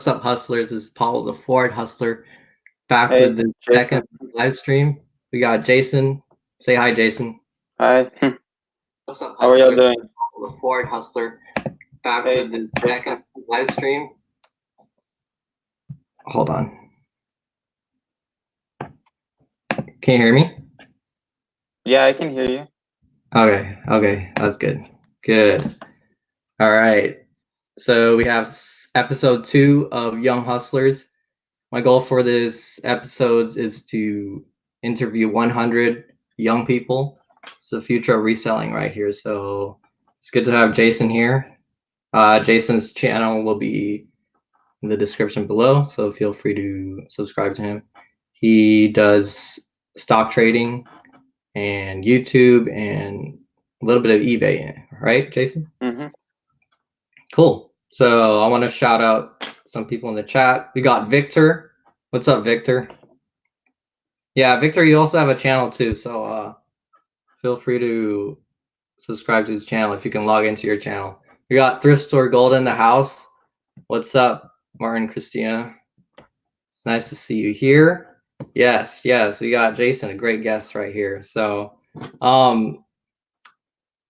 What's up, hustlers? This is Paulo, the Ford Hustler, back Hey, with the Jason. second live stream. We got Jason. Say hi, Jason. Hi. What's up, How are y'all hustlers? doing? Paulo, the Ford Hustler, back Hey, with the Jason. second live stream. Hold on. Can you hear me? Yeah, I can hear you. Okay, that's good. Good. All right. So we have episode 2 of Young Hustlers. My goal for this episode is to interview 100 young people. It's the future of reselling right here. So it's good to have Jason here. Jason's channel will be in the description below, so feel free to subscribe to him. He does stock trading and YouTube and a little bit of eBay, right, Jason? Mm-hmm. Cool. So I want to shout out some people in the chat. We got Victor. What's up, Victor? Yeah, Victor, you also have a channel too, so feel free to subscribe to his channel if you can log into your channel. We got Thrift Store Gold in the house. What's up, Martin, Christina? It's nice to see you here. Yes, we got Jason, a great guest right here. So,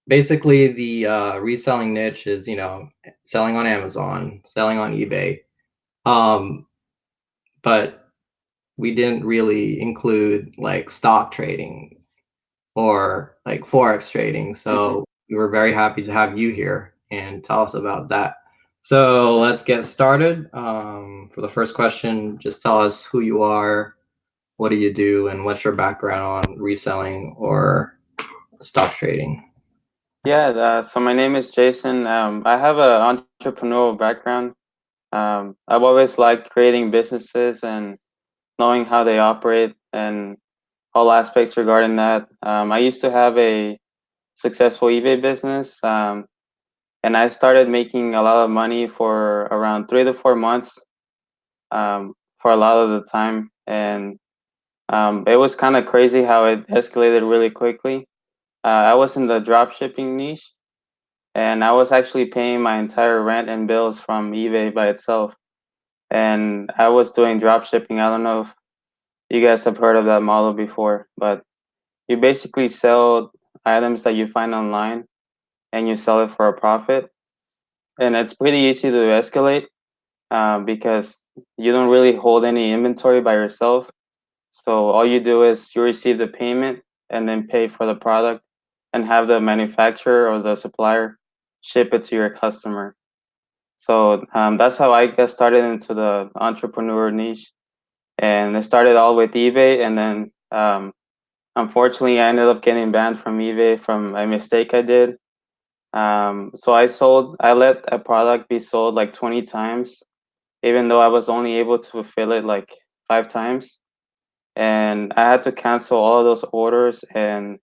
basically the reselling niche is, selling on Amazon, selling on eBay. But we didn't really include like stock trading or like forex trading. Mm-hmm. So we were very happy to have you here and tell us about that. So let's get started. For the first question, just tell us who you are, what do you do, and what's your background on reselling or stock trading. Yeah, so my name is Jason. I have an entrepreneurial background. I've always liked creating businesses and knowing how they operate and all aspects regarding that. I used to have a successful eBay business, and I started making a lot of money for around 3 to 4 months for a lot of the time. And it was kind of crazy how it escalated really quickly. I was in the drop shipping niche, and I was actually paying my entire rent and bills from eBay by itself. And I was doing drop shipping. I don't know if you guys have heard of that model before, but you basically sell items that you find online and you sell it for a profit. And it's pretty easy to escalate because you don't really hold any inventory by yourself. So all you do is you receive the payment and then pay for the product and have the manufacturer or the supplier ship it to your customer. So that's how I got started into the entrepreneur niche. And it started all with eBay. And then unfortunately, I ended up getting banned from eBay from a mistake I did. So I let a product be sold like 20 times, even though I was only able to fulfill it like 5 times. And I had to cancel all of those orders, and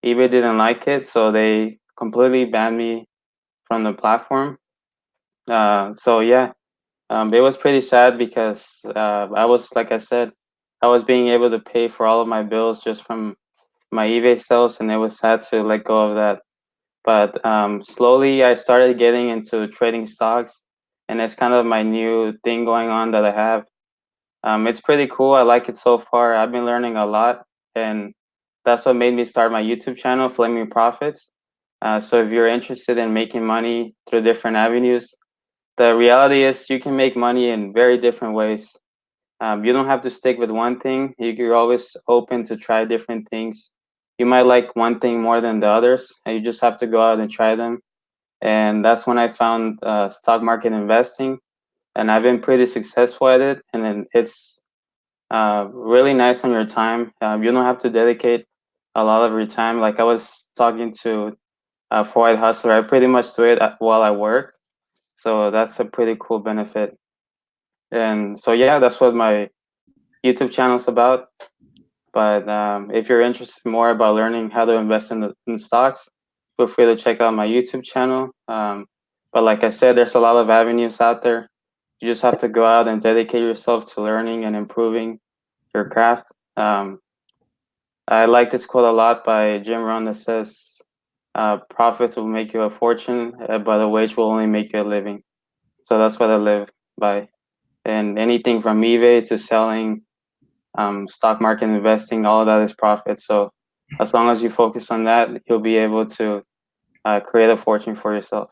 eBay didn't like it, so they completely banned me from the platform. So yeah, it was pretty sad because I was, like I said, I was being able to pay for all of my bills just from my eBay sales, and it was sad to let go of that. But slowly, I started getting into trading stocks, and it's kind of my new thing going on that I have. It's pretty cool. I like it so far. I've been learning a lot, and that's what made me start my YouTube channel, Flaming Profits. So if you're interested in making money through different avenues, the reality is you can make money in very different ways. You don't have to stick with one thing. You're always open to try different things. You might like one thing more than the others, and you just have to go out and try them. And that's when I found stock market investing, and I've been pretty successful at it. And then it's really nice on your time. You don't have to dedicate a lot of your time. Like I was talking to Ford Hustler, I pretty much do it while I work. So that's a pretty cool benefit. And so, yeah, that's what my YouTube channel is about. But if you're interested more about learning how to invest in stocks, feel free to check out my YouTube channel. But like I said, there's a lot of avenues out there. You just have to go out and dedicate yourself to learning and improving your craft. I like this quote a lot by Jim Rohn that says, "Profits will make you a fortune, but a wage will only make you a living." So that's what I live by. and anything from eBay to selling, stock market investing, all of that is profit. So as long as you focus on that, you'll be able to create a fortune for yourself.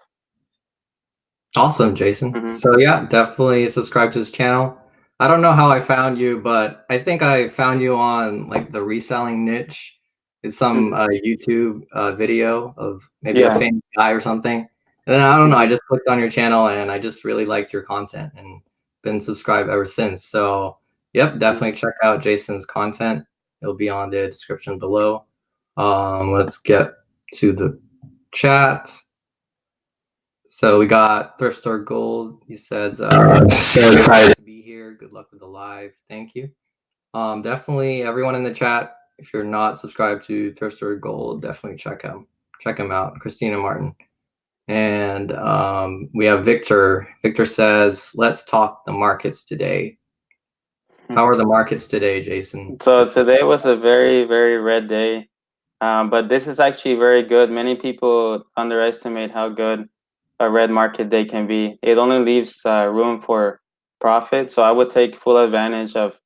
Awesome, Jason. Hmm. So yeah, definitely subscribe to his channel. I don't know how I found you, but I think I found you on like the reselling niche. It's some Hmm. YouTube video of maybe a Yeah. famous guy or something. And then I don't know, I just clicked on your channel and I just really liked your content and been subscribed ever since. So yep, definitely check out Jason's content. It'll be on the description below. Let's get to the chat. So we got Thrift Store Gold. He says, so excited to be here. Good luck with the live. Thank you. Definitely everyone in the chat, if you're not subscribed to Thrift Store Gold, definitely check him out. Christina Martin. And we have Victor. Victor says, let's talk the markets today. How are the markets today, Jason? So today was a very, very red day. But this is actually very good. Many people underestimate how good a red market day can be. It only leaves room for profit. So I would take full advantage of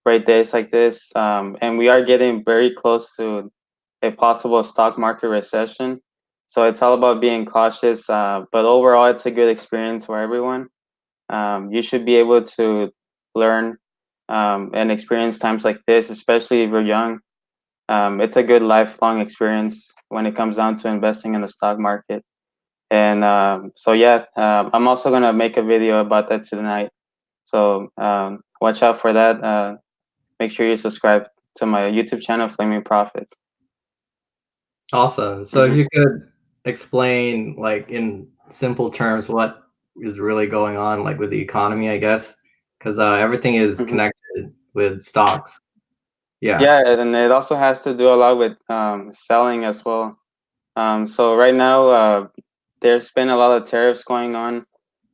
great days like this. And we are getting very close to a possible stock market recession. So it's all about being cautious. But overall, it's a good experience for everyone. You should be able to learn and experience times like this, especially if you're young. It's a good lifelong experience when it comes down to investing in the stock market. And so, yeah, I'm also going to make a video about that tonight. So watch out for that. Make sure you subscribe to my YouTube channel, Flaming Profits. Awesome. So if Hmm. you could explain, like in simple terms, what is really going on, like with the economy, I guess, because everything is Hmm. connected with stocks. Yeah. Yeah, and it also has to do a lot with selling as well. So right now, there's been a lot of tariffs going on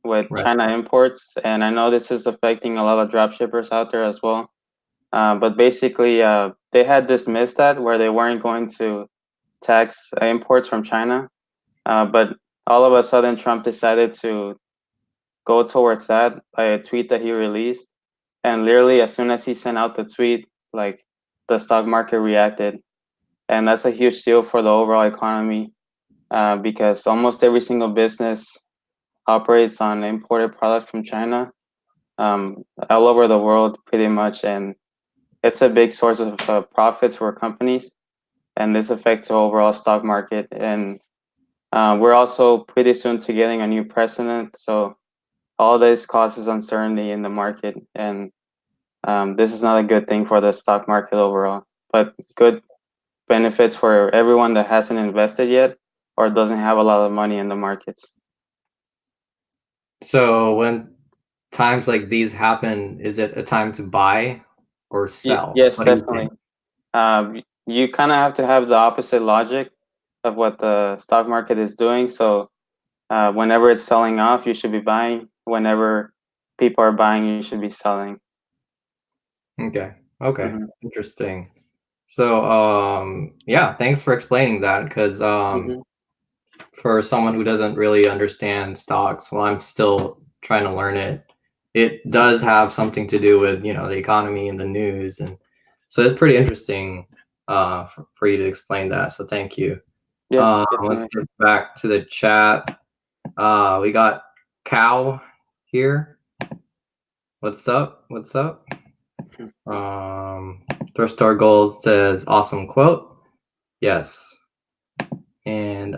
with Right. China imports, and I know this is affecting a lot of drop shippers out there as well. But basically, they had dismissed that where they weren't going to tax imports from China. But all of a sudden, Trump decided to go towards that by a tweet that he released. And literally, as soon as he sent out the tweet, like the stock market reacted. And that's a huge deal for the overall economy because almost every single business operates on imported products from China all over the world, pretty much. And it's a big source of profits for companies. And this affects the overall stock market. And we're also pretty soon to getting a new president. So all this causes uncertainty in the market. And this is not a good thing for the stock market overall, but good benefits for everyone that hasn't invested yet or doesn't have a lot of money in the markets. So when times like these happen, is it a time to buy or sell? Yes, What do you definitely. think? You kind of have to have the opposite logic of what the stock market is doing. So whenever it's selling off, you should be buying. Whenever people are buying, you should be selling. Okay. Okay. Hmm. Interesting. So yeah, thanks for explaining that because Hmm. for someone who doesn't really understand stocks, well, I'm still trying to learn it. It does have something to do with, you know, the economy and the news. And so it's pretty interesting for you to explain that. So thank you. Yeah, Let's definitely. get back to the chat. We got Cow here. What's up? What's up? Um, Thrift Store Gold says, awesome quote. Yes. And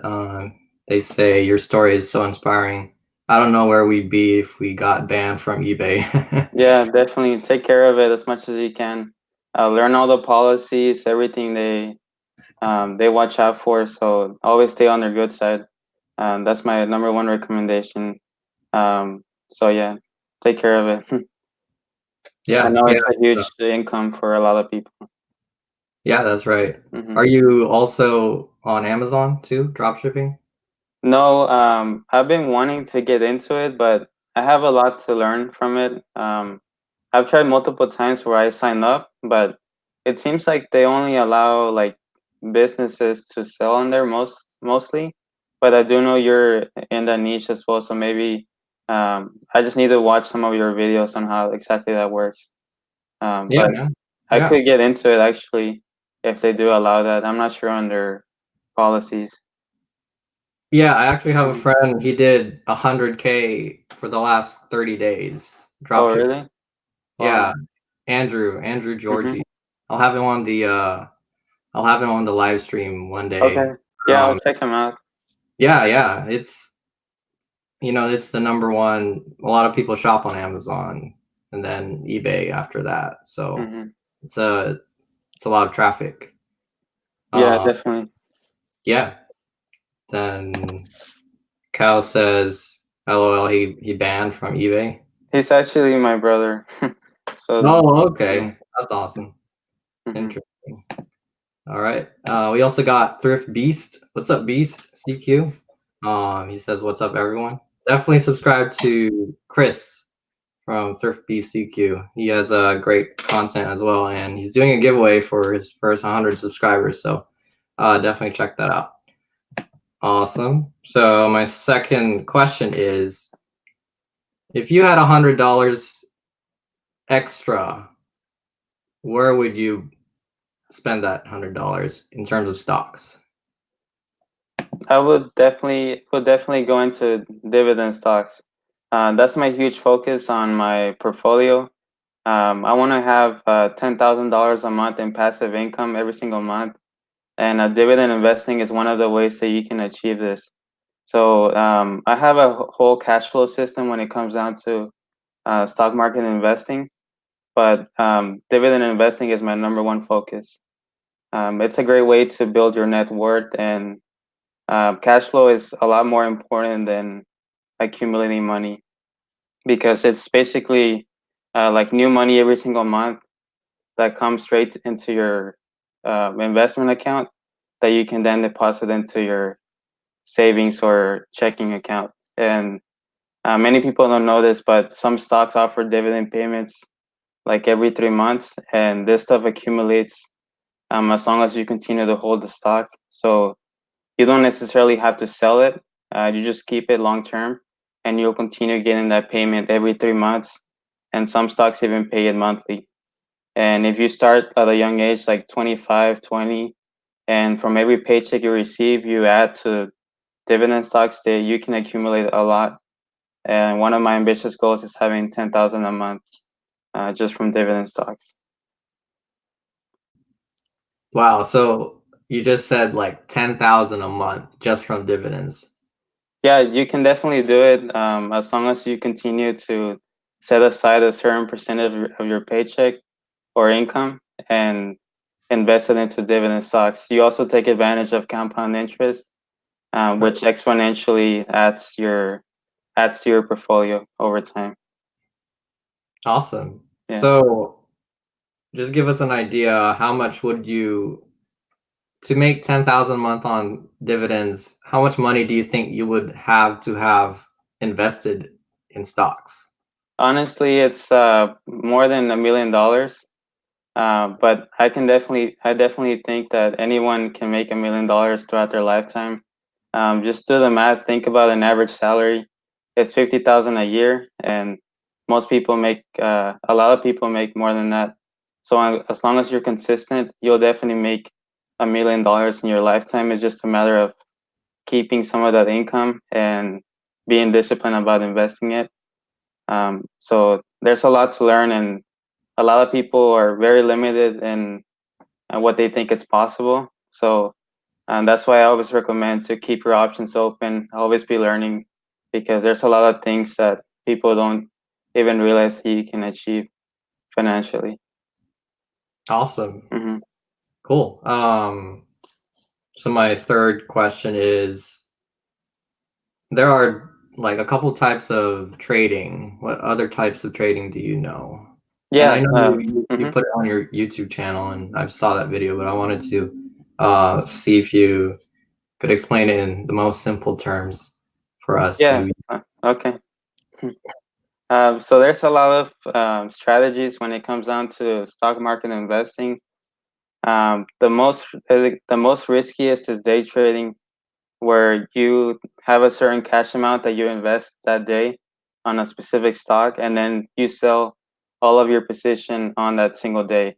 they say your story is so inspiring. I don't know where we'd be if we got banned from eBay. Yeah, definitely take care of it as much as you can. Learn all the policies, everything they watch out for. So always stay on their good side. That's my number one recommendation. So yeah, take care of it. I Yeah, know yeah, it's a huge income for a lot of people. yeah, that's right. Hmm. Are you also on Amazon too, drop shipping? No, I've been wanting to get into it, but I have a lot to learn from it. I've tried multiple times where I sign up, but it seems like they only allow like businesses to sell on there mostly. But I do know you're in that niche as well, so maybe I just need to watch some of your videos on how exactly that works. Yeah, But man. I Yeah. could get into it actually if they do allow that. I'm not sure on their policies. Yeah, I actually have a Mhm. friend, he did 100K for the last 30 days, Oh, dropship. really? Wow. Yeah, Andrew Hmm. Georgie. I'll have him on the I'll have him on the live stream one day. Okay. Yeah, I'll Um, check them out. yeah, it's the number one. A lot of people shop on Amazon and then eBay after that. So Hmm. it's a it's a lot of traffic. Yeah, Uh, definitely. yeah. Then Cal says, "LOL, he banned from eBay." He's actually my brother. So, Oh, yeah. okay. That's awesome. Hmm. Interesting. All right. We also got Thrift Beast. What's up, Beast? CQ. He says, "What's up, everyone?" Definitely subscribe to Chris from Thrift Beast CQ. He has great content as well, and he's doing a giveaway for his first 100 subscribers. So definitely check that out. Awesome. So my second question is, if you had $100 extra, where would you spend that $100 in terms of stocks? I would definitely go into dividend stocks. That's my huge focus on my portfolio. I want to have $10,000 a month in passive income every single month, and dividend investing is one of the ways that you can achieve this. So I have a whole cash flow system when it comes down to stock market investing, but dividend investing is my number one focus. It's a great way to build your net worth, and cash flow is a lot more important than accumulating money because it's basically like new money every single month that comes straight into your investment account that you can then deposit into your savings or checking account. And many people don't know this, but some stocks offer dividend payments like every 3 months, and this stuff accumulates as long as you continue to hold the stock. So you don't necessarily have to sell it. You just keep it long term, and you'll continue getting that payment every 3 months. And some stocks even pay it monthly. And if you start at a young age, like 25, 20, and from every paycheck you receive, you add to dividend stocks, that you can accumulate a lot. And one of my ambitious goals is having 10,000 a month just from dividend stocks. Wow. So you just said like 10,000 a month just from dividends. Yeah, you can definitely do it as long as you continue to set aside a certain percentage of your paycheck or income and invest it into dividend stocks. You also take advantage of compound interest, Right. which exponentially adds to your portfolio over time. Awesome. Yeah. So just give us an idea, how much would you to make 10,000 a month on dividends, how much money do you think you would have to have invested in stocks? Honestly, it's more than $1 million. But I definitely think that anyone can make $1 million throughout their lifetime. Just do the math. Think about an average salary. It's 50,000 a year, and a lot of people make more than that. So as long as you're consistent, you'll definitely make $1 million in your lifetime. It's just a matter of keeping some of that income and being disciplined about investing it. So there's a lot to learn, and a lot of people are very limited in what they think it's possible. So that's why I always recommend to keep your options open, always be learning, because there's a lot of things that people don't even realize that you can achieve financially. Awesome. Hmm. Cool. So my third question is, there are like a couple types of trading. What other types of trading do you know? And I Yeah. know you Hmm. put it on your YouTube channel, and I saw that video, but I wanted to see if you could explain it in the most simple terms for us Yeah. new. Okay. So there's a lot of strategies when it comes down to stock market investing. The most riskiest is day trading, where you have a certain cash amount that you invest that day, on a specific stock, and then you sell all of your position on that single day.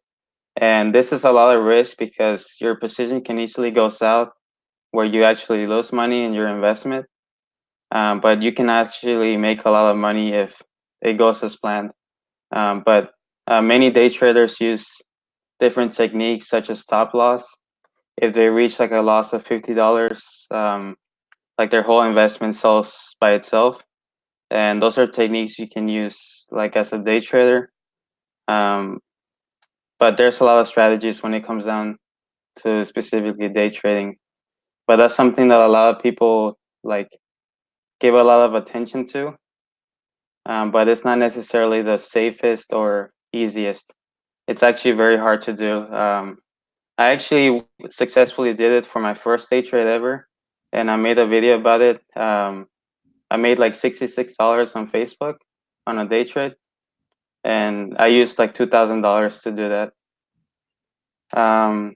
And this is a lot of risk because your position can easily go south where you actually lose money in your investment. But you can actually make a lot of money if it goes as planned. But many day traders use different techniques such as stop loss. If they reach like a loss of $50, like their whole investment sells by itself. And those are techniques you can use like as a day trader. Um, but there's a lot of strategies when it comes down to specifically day trading. But that's something that a lot of people like give a lot of attention to. But it's not necessarily the safest or easiest. It's actually very hard to do. I actually successfully did it for my first day trade ever, and I made a video about it. I made like $66 on Facebook on a day trade, and I used like $2,000 to do that.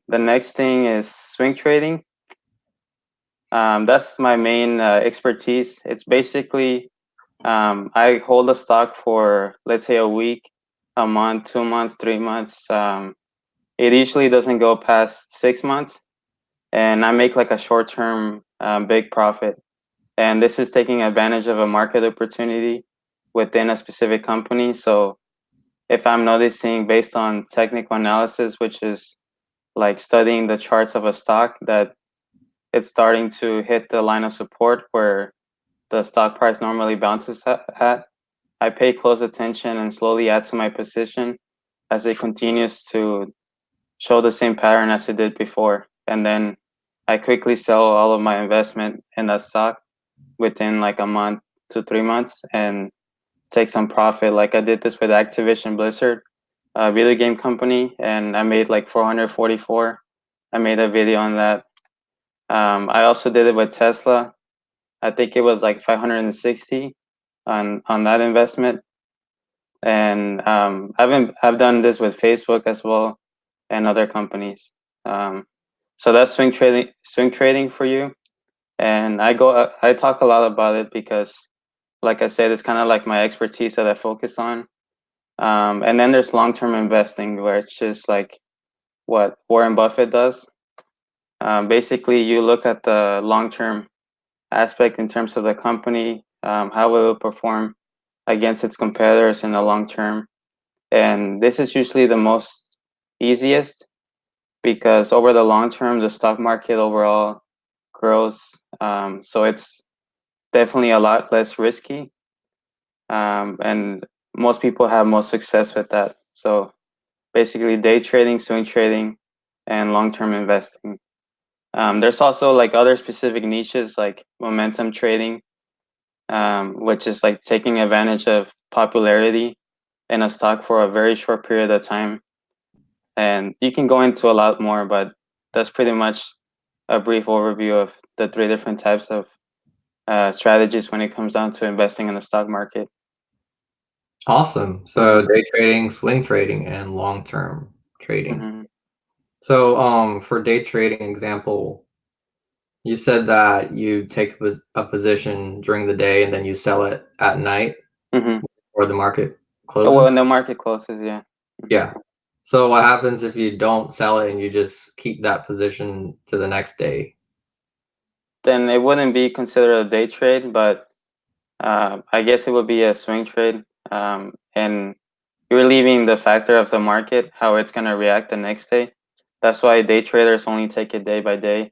The next thing is swing trading. That's my main expertise. It's basically I hold a stock for, let's say, a week, a month, 2 months, 3 months. It usually doesn't go past 6 months, and I make like a short-term big profit. And this is taking advantage of a market opportunity within a specific company. So if I'm noticing based on technical analysis, which is like studying the charts of a stock, that it's starting to hit the line of support where the stock price normally bounces at, I pay close attention and slowly add to my position as it continues to show the same pattern as it did before. And then I quickly sell all of my investment in that stock within like a month to 3 months and take some profit. Like I did this with Activision Blizzard, a video game company, and I made like 444. I made a video on that. I also did it with Tesla. I think it was like 560 on that investment. And I've done this with Facebook as well and other companies. So that's swing trading for you. And I talk a lot about it because, like I said, it's kind of like my expertise that I focus on. And then there's long-term investing, where it's just like what Warren Buffett does. Basically, you look at the long-term aspect in terms of the company, how it will perform against its competitors in the long term. And this is usually the most easiest because over the long term, the stock market overall grows. So it's definitely a lot less risky. And most people have most success with that. So basically, day trading, swing trading, and long term investing. There's also like other specific niches like momentum trading, which is like taking advantage of popularity in a stock for a very short period of time. And you can go into a lot more, but that's pretty much a brief overview of the three different types of strategies when it comes down to investing in the stock market. Awesome. So day trading, swing trading, and long-term trading. Mm-hmm. So for day trading example, you said that you take a position during the day and then you sell it at night Mm-hmm. or the market Oh, well, when closes. the market closes, yeah. Yeah. So what happens if you don't sell it and you just keep that position to the next day? Then it wouldn't be considered a day trade, but I guess it would be a swing trade. And you're leaving the factor of the market, how it's going to react the next day. That's why day traders only take it day by day.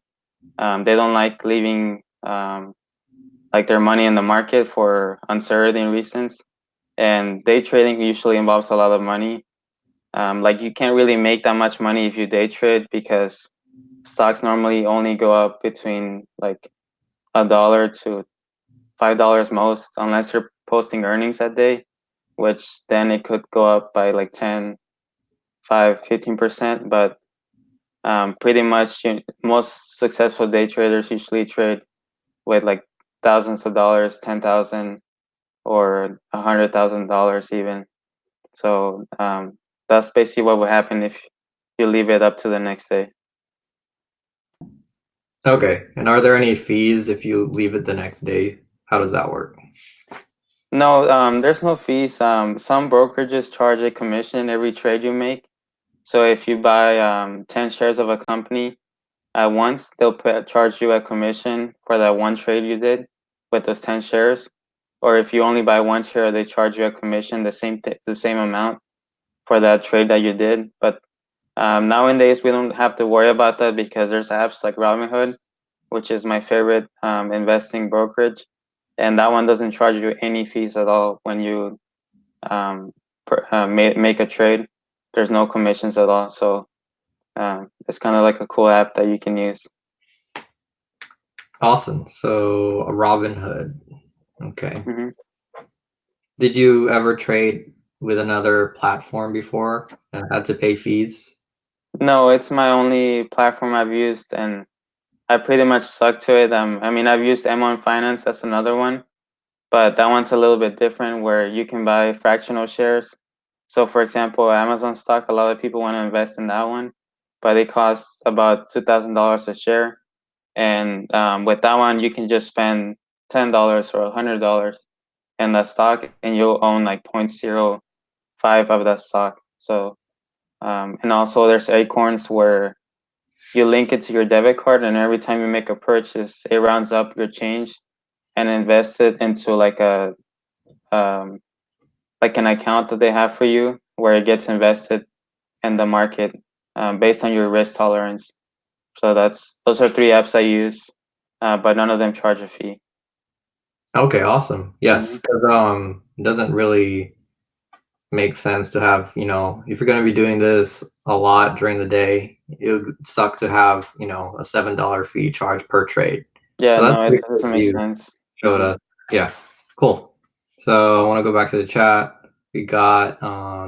They don't like leaving like their money in the market for uncertainty reasons. And day trading usually involves a lot of money. Like you can't really make that much money if you day trade because stocks normally only go up between like $1 to $5 most, unless you're posting earnings that day, which then it could go up by like 10, 5, 15%. But pretty much most successful day traders usually trade with like thousands of dollars, 10,000 or $100,000 even. So that's basically what would happen if you leave it up to the next day. Okay. And are there any fees if you leave it the next day? How does that work? No, there's no fees. Some brokerages charge a commission every trade you make. So if you buy 10 shares of a company at once, they'll charge you a commission for that one trade you did with those 10 shares. Or if you only buy one share, they charge you a commission the same amount for that trade that you did. But nowadays, we don't have to worry about that because there's apps like Robinhood, which is my favorite investing brokerage, and that one doesn't charge you any fees at all when you make a trade. There's no commissions at all, so it's kind of like a cool app that you can use. Awesome. So a Robinhood. Okay. Hmm. Did you ever trade with another platform before and had to pay fees? No, it's my only platform I've used, and I pretty much stuck to it. I mean, I've used M1 Finance, that's another one, but that one's a little bit different where you can buy fractional shares. So, for example, Amazon stock, a lot of people want to invest in that one, but it costs about $2,000 a share. And with that one, you can just spend $10 or $100 in that stock, and you'll own like 0.05 of that stock. So, and also there's Acorns where you link it to your debit card, and every time you make a purchase, it rounds up your change and invests it into um, like an account that they have for you, where it gets invested in the market based on your risk tolerance. So those are three apps I use, but none of them charge a fee. Okay, awesome. Yes, Hmm. because it doesn't really make sense to have, if you're going to be doing this a lot during the day, it would suck to have, a $7 fee charge per trade. Yeah, So that's no, it pretty cool doesn't that make you sense. showed Hmm. us. Yeah, cool. So I want to go back to the chat. We got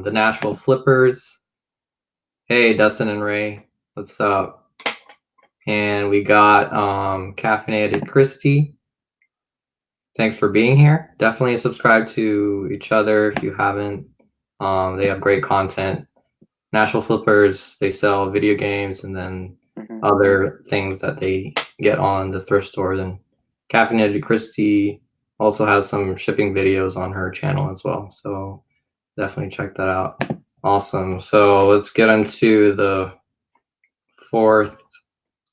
the Nashville Flippers. Hey, Dustin and Ray, what's up? And we got Caffeinated Christy. Thanks for being here. Definitely subscribe to each other if you haven't. They have great content. Nashville Flippers, they sell video games and then Hmm. other things that they get on the thrift stores. And Caffeinated Christy also has some shipping videos on her channel as well. So definitely check that out. Awesome. So let's get into the fourth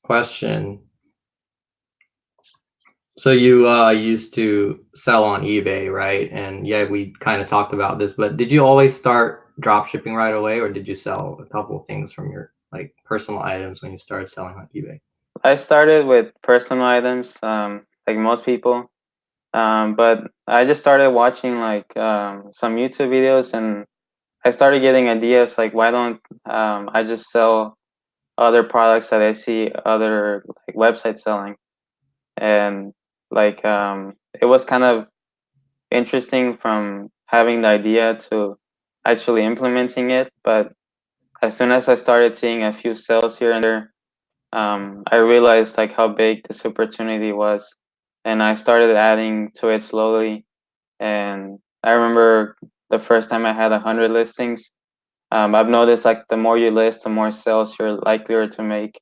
question. So you used to sell on eBay, right? And yeah, we kind of talked about this, but did you always start drop shipping right away, or did you sell a couple of things from your like personal items when you started selling on eBay? I started with personal items, like most people, but I just started watching like some YouTube videos, and I started getting ideas like why don't I just sell other products that I see other like websites selling, and like it was kind of interesting from having the idea to actually implementing it. But as soon as I started seeing a few sales here and there, I realized like how big this opportunity was, and I started adding to it slowly. And I remember the first time I had 100 listings. I've noticed like the more you list, the more sales you're likelier to make.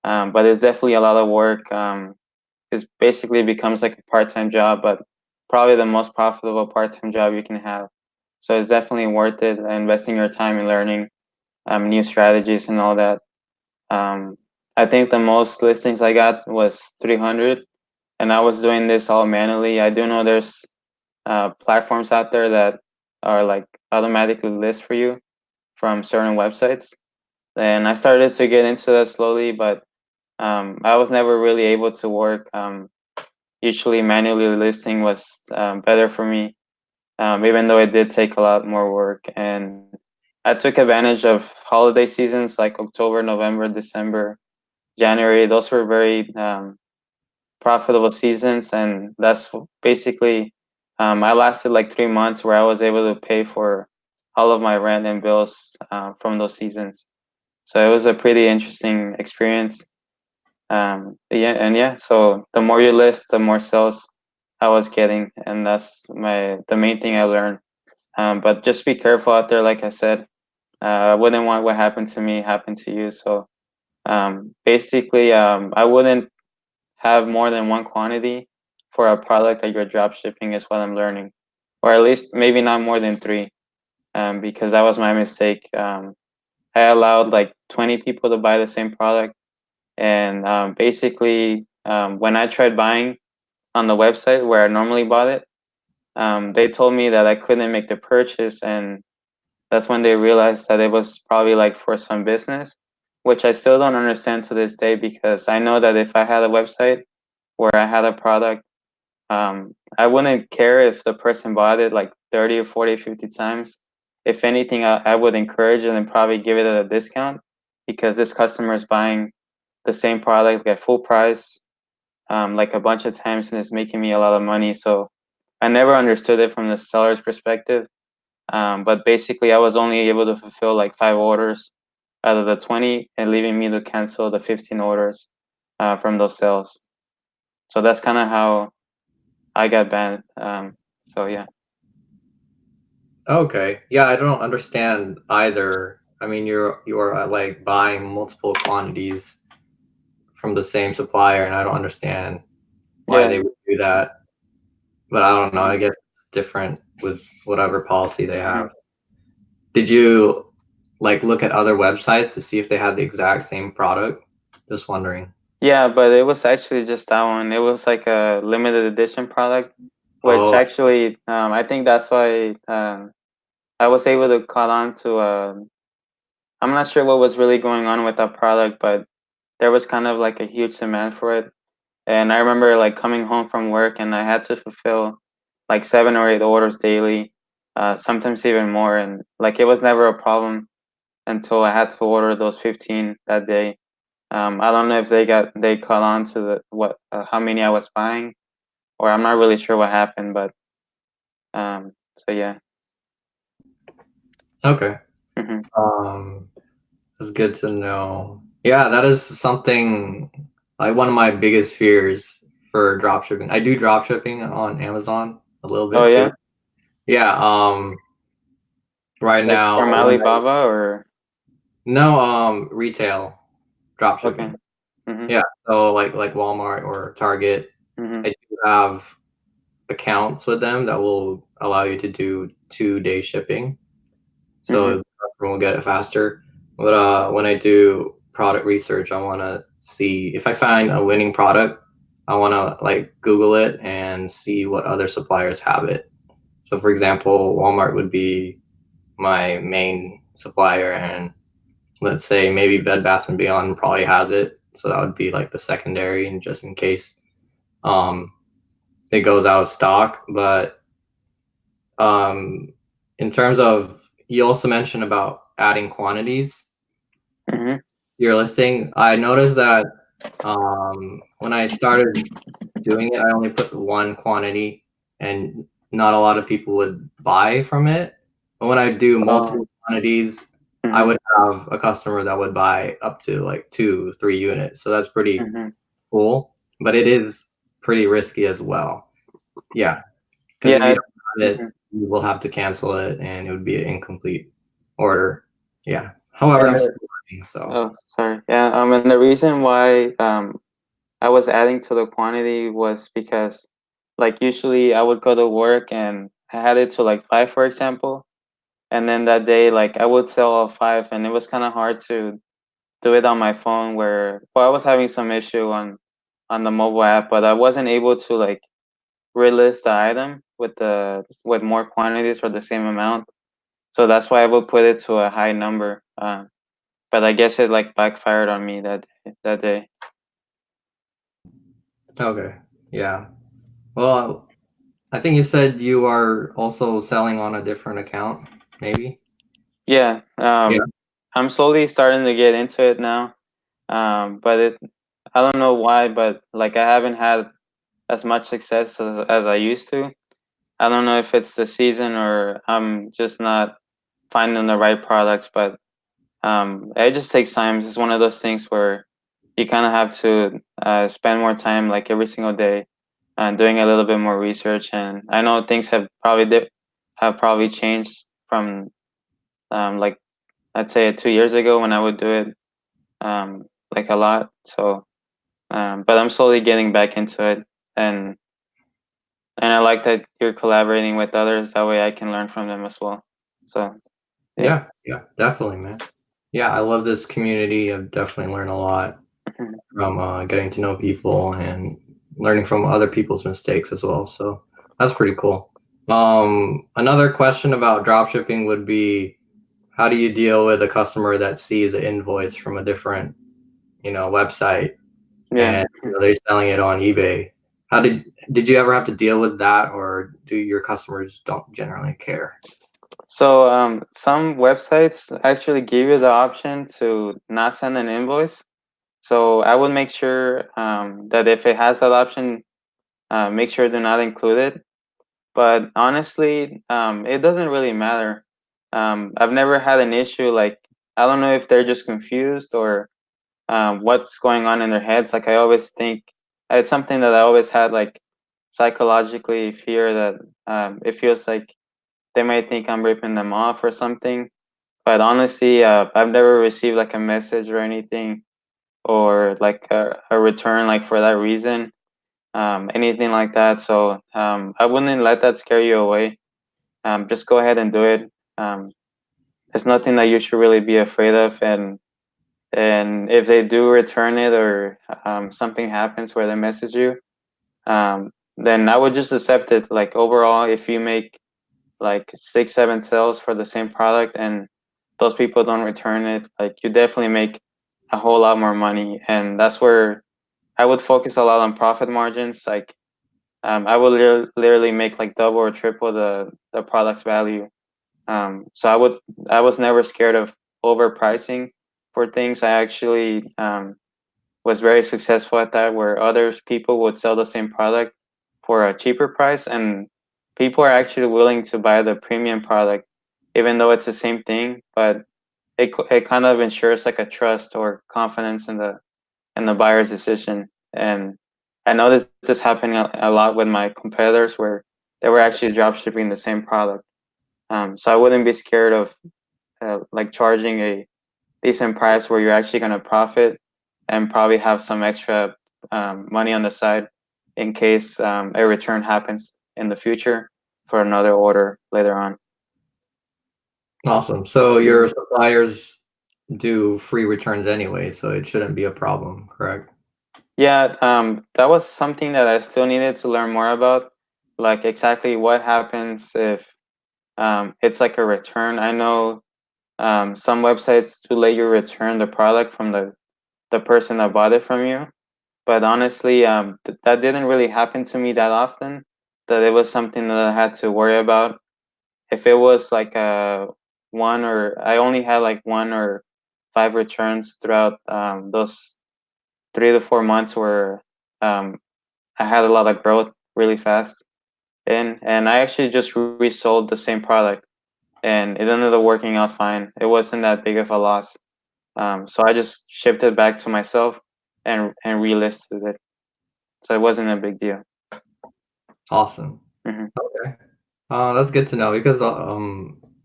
But it's definitely a lot of work. It basically becomes like a part-time job, but probably the most profitable part-time job you can have. So it's definitely worth it investing your time in learning new strategies and all that. Um, I think the most listings I got was 300, and I was doing this all manually. I do know there's platforms out there that are like automatically list for you from certain websites. And I started to get into that slowly, but I was never really able to work. Usually, manually listing was better for me, even though it did take a lot more work. And I took advantage of holiday seasons like October, November, December, January. Those were very profitable seasons, and that's basically I lasted like 3 months where I was able to pay for all of my rent and bills from those seasons. So it was a pretty interesting experience. Yeah, so the more you list, the more sales I was getting, and that's the main thing I learned. But just be careful out there, like I said. I wouldn't want what happened to me happen to you. So basically, I wouldn't have more than one quantity for a product that you're drop shipping is what I'm learning. or at least maybe not more than three, because that was my mistake. I allowed like 20 people to buy the same product, and basically, when I tried buying on the website where I normally bought it, they told me that I couldn't make the purchase, and that's when they realized that it was probably like for some business, which I still don't understand to this day, because I know that if I had a website where I had a product, I wouldn't care if the person bought it like 30 or 40, 50 times. If anything, I would encourage it and probably give it at a discount, because this customer is buying the same product at full price, like a bunch of times, and it's making me a lot of money. So I never understood it from the seller's perspective. But basically, I was only able to fulfill like 5 orders out of the 20, and leaving me to cancel the 15 orders from those sales. So that's kind of how I got banned. So yeah. Okay. Yeah, I don't understand either. I mean, you're like buying multiple quantities from the same supplier, and I don't understand why Yeah. they would do that. But I don't know. I Mhm. guess it's different with whatever policy they Mhm. have. Did you like look at other websites to see if they had the exact same product? Just wondering. Yeah, but it was actually just that one. It was like a limited edition product, which Oh, actually, I think that's why I was able to caught on to. I'm not sure what was really going on with that product, but there was kind of like a huge demand for it. And I remember like coming home from work, and I had to fulfill like 7 or 8 orders daily, sometimes even more. And like it was never a problem until I had to order those 15 that day. I don't know if they caught on to the what how many I was buying, or I'm not really sure what happened. But so yeah. okay. Hmm. Um, it's good to know. Yeah, that is something like one of my biggest fears for dropshipping. I do dropshipping on Amazon a little Oh bit too. yeah, Yeah, right like now from when I Alibaba or no retail okay. dropshipping. Hmm. Yeah, so like Walmart or Target, Hmm. I do have accounts with them that will allow you to do 2-day shipping, so Hmm. the customer will get it faster. But when I do product research, I want to see if I find a winning product. I want to like Google it and see what other suppliers have it. So, for example, Walmart would be my main supplier, and let's say maybe Bed Bath and Beyond probably has it. So that would be like the secondary, and just in case um, it goes out of stock. But um, in terms of, you also mentioned about adding quantities Hmm. your listing. I noticed that when I started doing it, I only put one quantity, and not a lot of people would buy from it. But when I do Oh. multiple quantities, I Hmm. would have a customer that would buy up to like 2, 3 units. So that's pretty Hmm. cool, but it is pretty risky as well. Yeah, because if you Yeah. don't have it, Hmm. you will have to cancel it, and it would be an incomplete order. Yeah. However, And I'm still learning, so. oh, sorry. Yeah. And the reason why I was adding to the quantity was because, like, usually I would go to work and I had it to like five, for example, and then that day, like, I would sell all five, and it was kind of hard to do it on my phone. Where, well, I was having some issue on the mobile app, but I wasn't able to like relist the item with more quantities for the same amount. So that's why I would put it to a high number. But I guess it like backfired on me that day. Okay. Yeah. Well, I think you said you are also selling on a different account, maybe? Yeah. Yeah. I'm slowly starting to get into it now. But I don't know why, but like I haven't had as much success as I used to. I don't know if it's the season or I'm just not finding the right products, but it just takes time. It's one of those things where you kind of have to spend more time, like every single day, and doing a little bit more research. And I know things have probably changed from like I'd say 2 years ago when I would do it like a lot. So, but I'm slowly getting back into it, and and I like that you're collaborating with others. That way I can learn from them as well. So yeah. Yeah, definitely, man. Yeah, I love this community. I've definitely learned a lot from getting to know people and learning from other people's mistakes as well. So that's pretty cool. Another question about dropshipping would be, how do you deal with a customer that sees an invoice from a different, website, Yeah. and they're selling it on eBay? How did you ever have to deal with that, or do your customers don't generally care? So some websites actually give you the option to not send an invoice. So I would make sure that if it has that option, make sure to not include it. But honestly, it doesn't really matter. I've never had an issue like I don't know if they're just confused or what's going on in their heads. Like I always think it's something that I always had like psychologically fear that it feels like they might think I'm ripping them off or something. But honestly, I've never received like a message or anything or like a return like for that reason, anything like that. So I wouldn't let that scare you away. Just go ahead and do it. Um, it's nothing that you should really be afraid of. And if they do return it or something happens where they message you, then I would just accept it. Like overall, if you make like 6, 7 sales for the same product and those people don't return it, like you definitely make a whole lot more money. And that's where I would focus a lot on profit margins. Like I would literally make like double or triple the product's value. So I was never scared of overpricing for things. I actually was very successful at that, where others people would sell the same product for a cheaper price, and people are actually willing to buy the premium product, even though it's the same thing. But it kind of ensures like a trust or confidence in the buyer's decision. And I know this is happening a lot with my competitors, where they were actually drop shipping the same product. So I wouldn't be scared of like charging a decent price where you're actually going to profit and probably have some extra money on the side in case a return happens in the future for another order later on. Awesome. So your suppliers do free returns anyway, so it shouldn't be a problem, correct? Yeah, that was something that I still needed to learn more about, like exactly what happens if it's like a return. I know some websites to let you return the product from the person that bought it from you. But honestly, that didn't really happen to me that often. That it was something that I had to worry about. If it was like a one or I only had like 1 or 5 returns throughout those 3 to 4 months where um, I had a lot of growth really fast in, and I actually just resold the same product, and it ended up working out fine. It wasn't that big of a loss. So I just shipped it back to myself and relisted it. So it wasn't a big deal. Awesome. Hmm. Okay. That's good to know because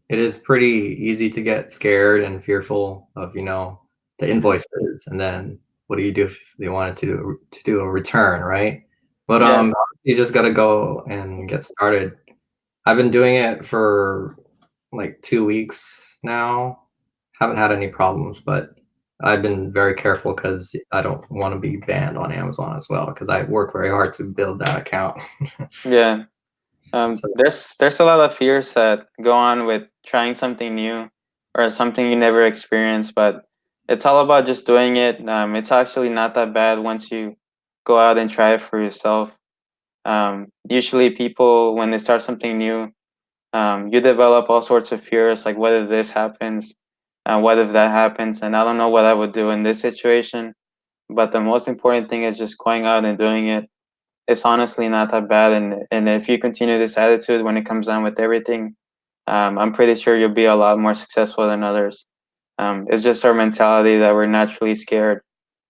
it is pretty easy to get scared and fearful of, the invoices, and then what do you do if they wanted to do a return, right? But Yeah. you just gotta go and get started. I've been doing it for like 2 weeks now. Haven't had any problems, but I've been very careful because I don't want to be banned on Amazon as well because I work very hard to build that account. Yeah. So There's a lot of fears that go on with trying something new or something you never experienced, but it's all about just doing it. It's actually not that bad once you go out and try it for yourself. Usually, people when they start something new, you develop all sorts of fears, like what if this happens, what if that happens, and I don't know what I would do in this situation. But the most important thing is just going out and doing it. It's honestly not that bad, and if you continue this attitude when it comes down with everything, I'm pretty sure you'll be a lot more successful than others. It's just our mentality that we're naturally scared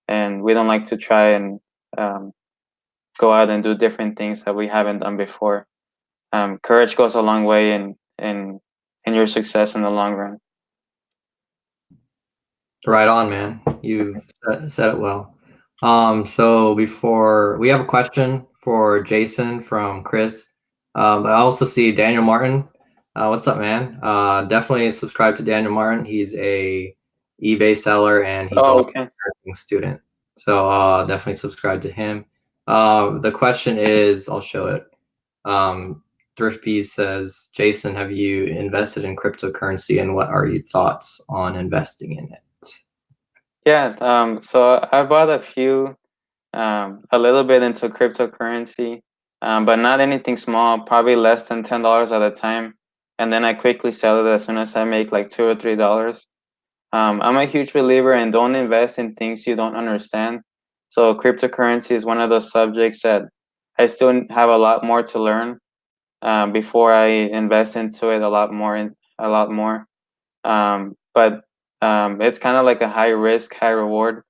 and we don't like to try and um, go out and do different things that we haven't done before. Courage goes a long way in your success in the long run. right on, man. You said it well. So before we have a question for Jason from Chris. But I also see Daniel Martin. What's up, man? Definitely subscribe to Daniel Martin. He's a eBay seller and he's Oh, also okay. a nursing student. So definitely subscribe to him. The question is, I'll show it. Thrift Piece says, Jason, have you invested in cryptocurrency and what are your thoughts on investing in it? Yeah. So I bought a little bit into cryptocurrency, but not anything small. Probably less than $10 at a time, and then I quickly sell it as soon as I make like $2 or $3. I'm a huge believer in don't invest in things you don't understand. So cryptocurrency is one of those subjects that I still have a lot more to learn before I invest into it a lot more. But it's kind of like a high risk, high reward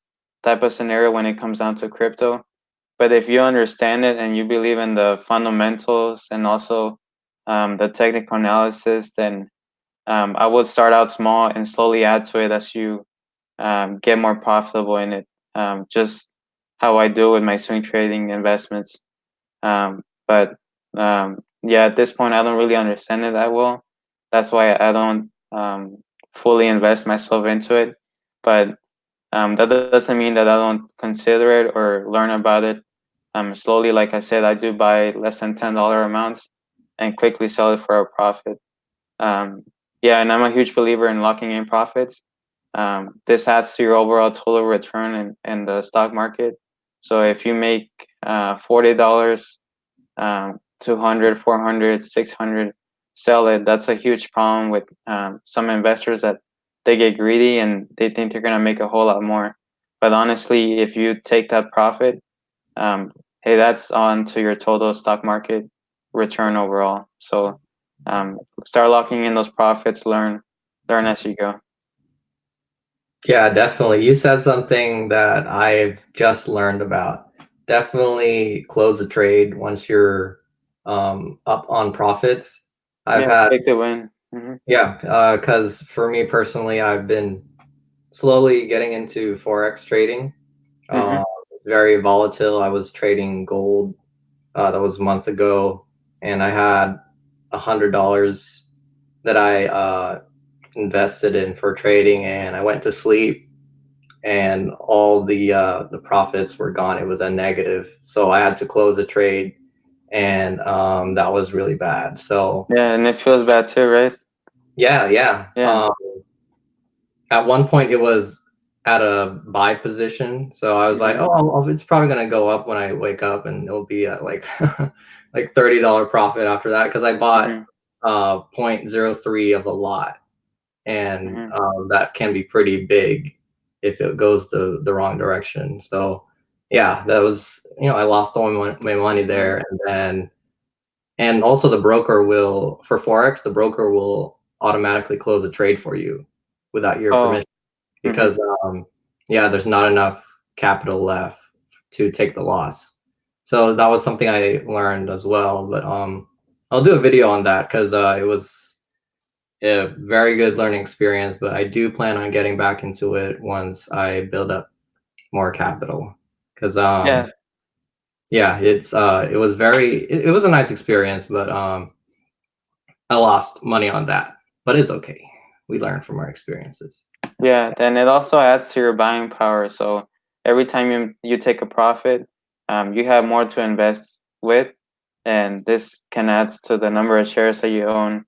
type of scenario when it comes down to crypto. But if you understand it and you believe in the fundamentals and also the technical analysis, then I would start out small and slowly add to it as you get more profitable in it. Just how I do with my swing trading investments. But yeah, at this point, I don't really understand it that well. That's why I don't fully invest myself into it. But that doesn't mean that I don't consider it or learn about it. Slowly, like I said, I do buy less than $10 amounts and quickly sell it for a profit. Um, yeah, and I'm a huge believer in locking in profits. This adds to your overall total return in the stock market. So if you make $40, 200, 400, 600, sell it. That's a huge problem with some investors that they get greedy and they think they're going to make a whole lot more. But honestly, if you take that profit, um, hey, that's on to your total stock market return overall. So start locking in those profits, learn as you go. Yeah, definitely. You said something that I've just learned about. Definitely close a trade once you're up on profits. I've Yeah, had, take the win. yeah, because for me personally, I've been slowly getting into Forex trading. Hmm. Uh, very volatile. I was trading gold, that was a month ago, and I had $100 that I invested in for trading, and I went to sleep and all the profits were gone. It was a negative, so I had to close a trade, and that was really bad. So Yeah, and it feels bad too, right? yeah, yeah. Yeah. At one point, it was at a buy position, so I was like, Hmm. "Oh, it's probably gonna go up when I wake up, and it'll be at like like $30 profit after that." Because I bought Hmm. 0.03 of a lot, and Hmm. that can be pretty big if it goes the wrong direction. So yeah, that was, I lost all my money Hmm. there, and then and also the broker will, for forex, the broker will automatically close a trade for you without your Oh. permission Hmm. because yeah, there's not enough capital left to take the loss. So that was something I learned as well, but I'll do a video on that because it was a very good learning experience, but I do plan on getting back into it once I build up more capital. Because Yeah. yeah, it was it was a nice experience, but I lost money on that. But it's okay. We learn from our experiences. Yeah, then it also adds to your buying power. So every time you take a profit, you have more to invest with, and this can add to the number of shares that you own,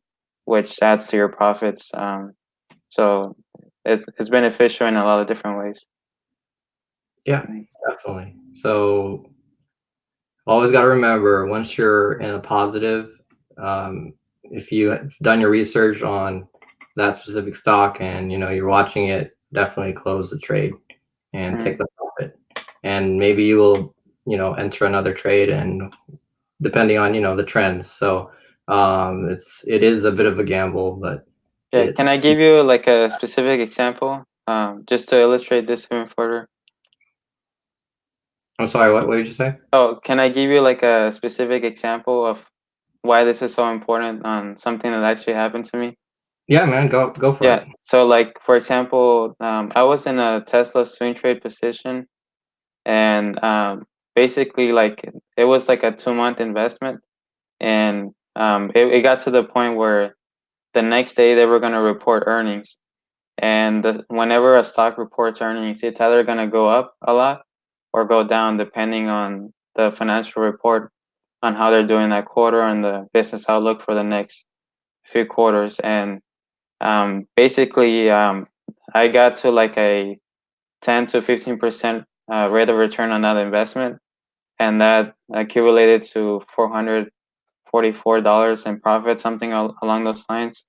which adds to your profits. So it's beneficial in a lot of different ways. Yeah, definitely. So always got to remember once you're in a positive, if you've done your research on that specific stock and you're watching it, definitely close the trade and take Mm. the profit. And maybe you will, enter another trade and depending on the trends. So it is a bit of a gamble, but Yeah, it. can I give you like a specific example, just to illustrate this even further? I'm sorry. What did you say? Oh, can I give you like a specific example of why this is so important on something that actually happened to me? Yeah, man, go for it. Yeah. So, like for example, I was in a Tesla swing trade position, and basically, like it was like a 2 month investment, and it got to the point where the next day they were going to report earnings. And whenever a stock reports earnings, it's either going to go up a lot or go down depending on the financial report, on how they're doing that quarter and the business outlook for the next few quarters. And basically, I got to like a 10 to 15% rate of return on that investment, and that accumulated to $444 in profit, something along those lines.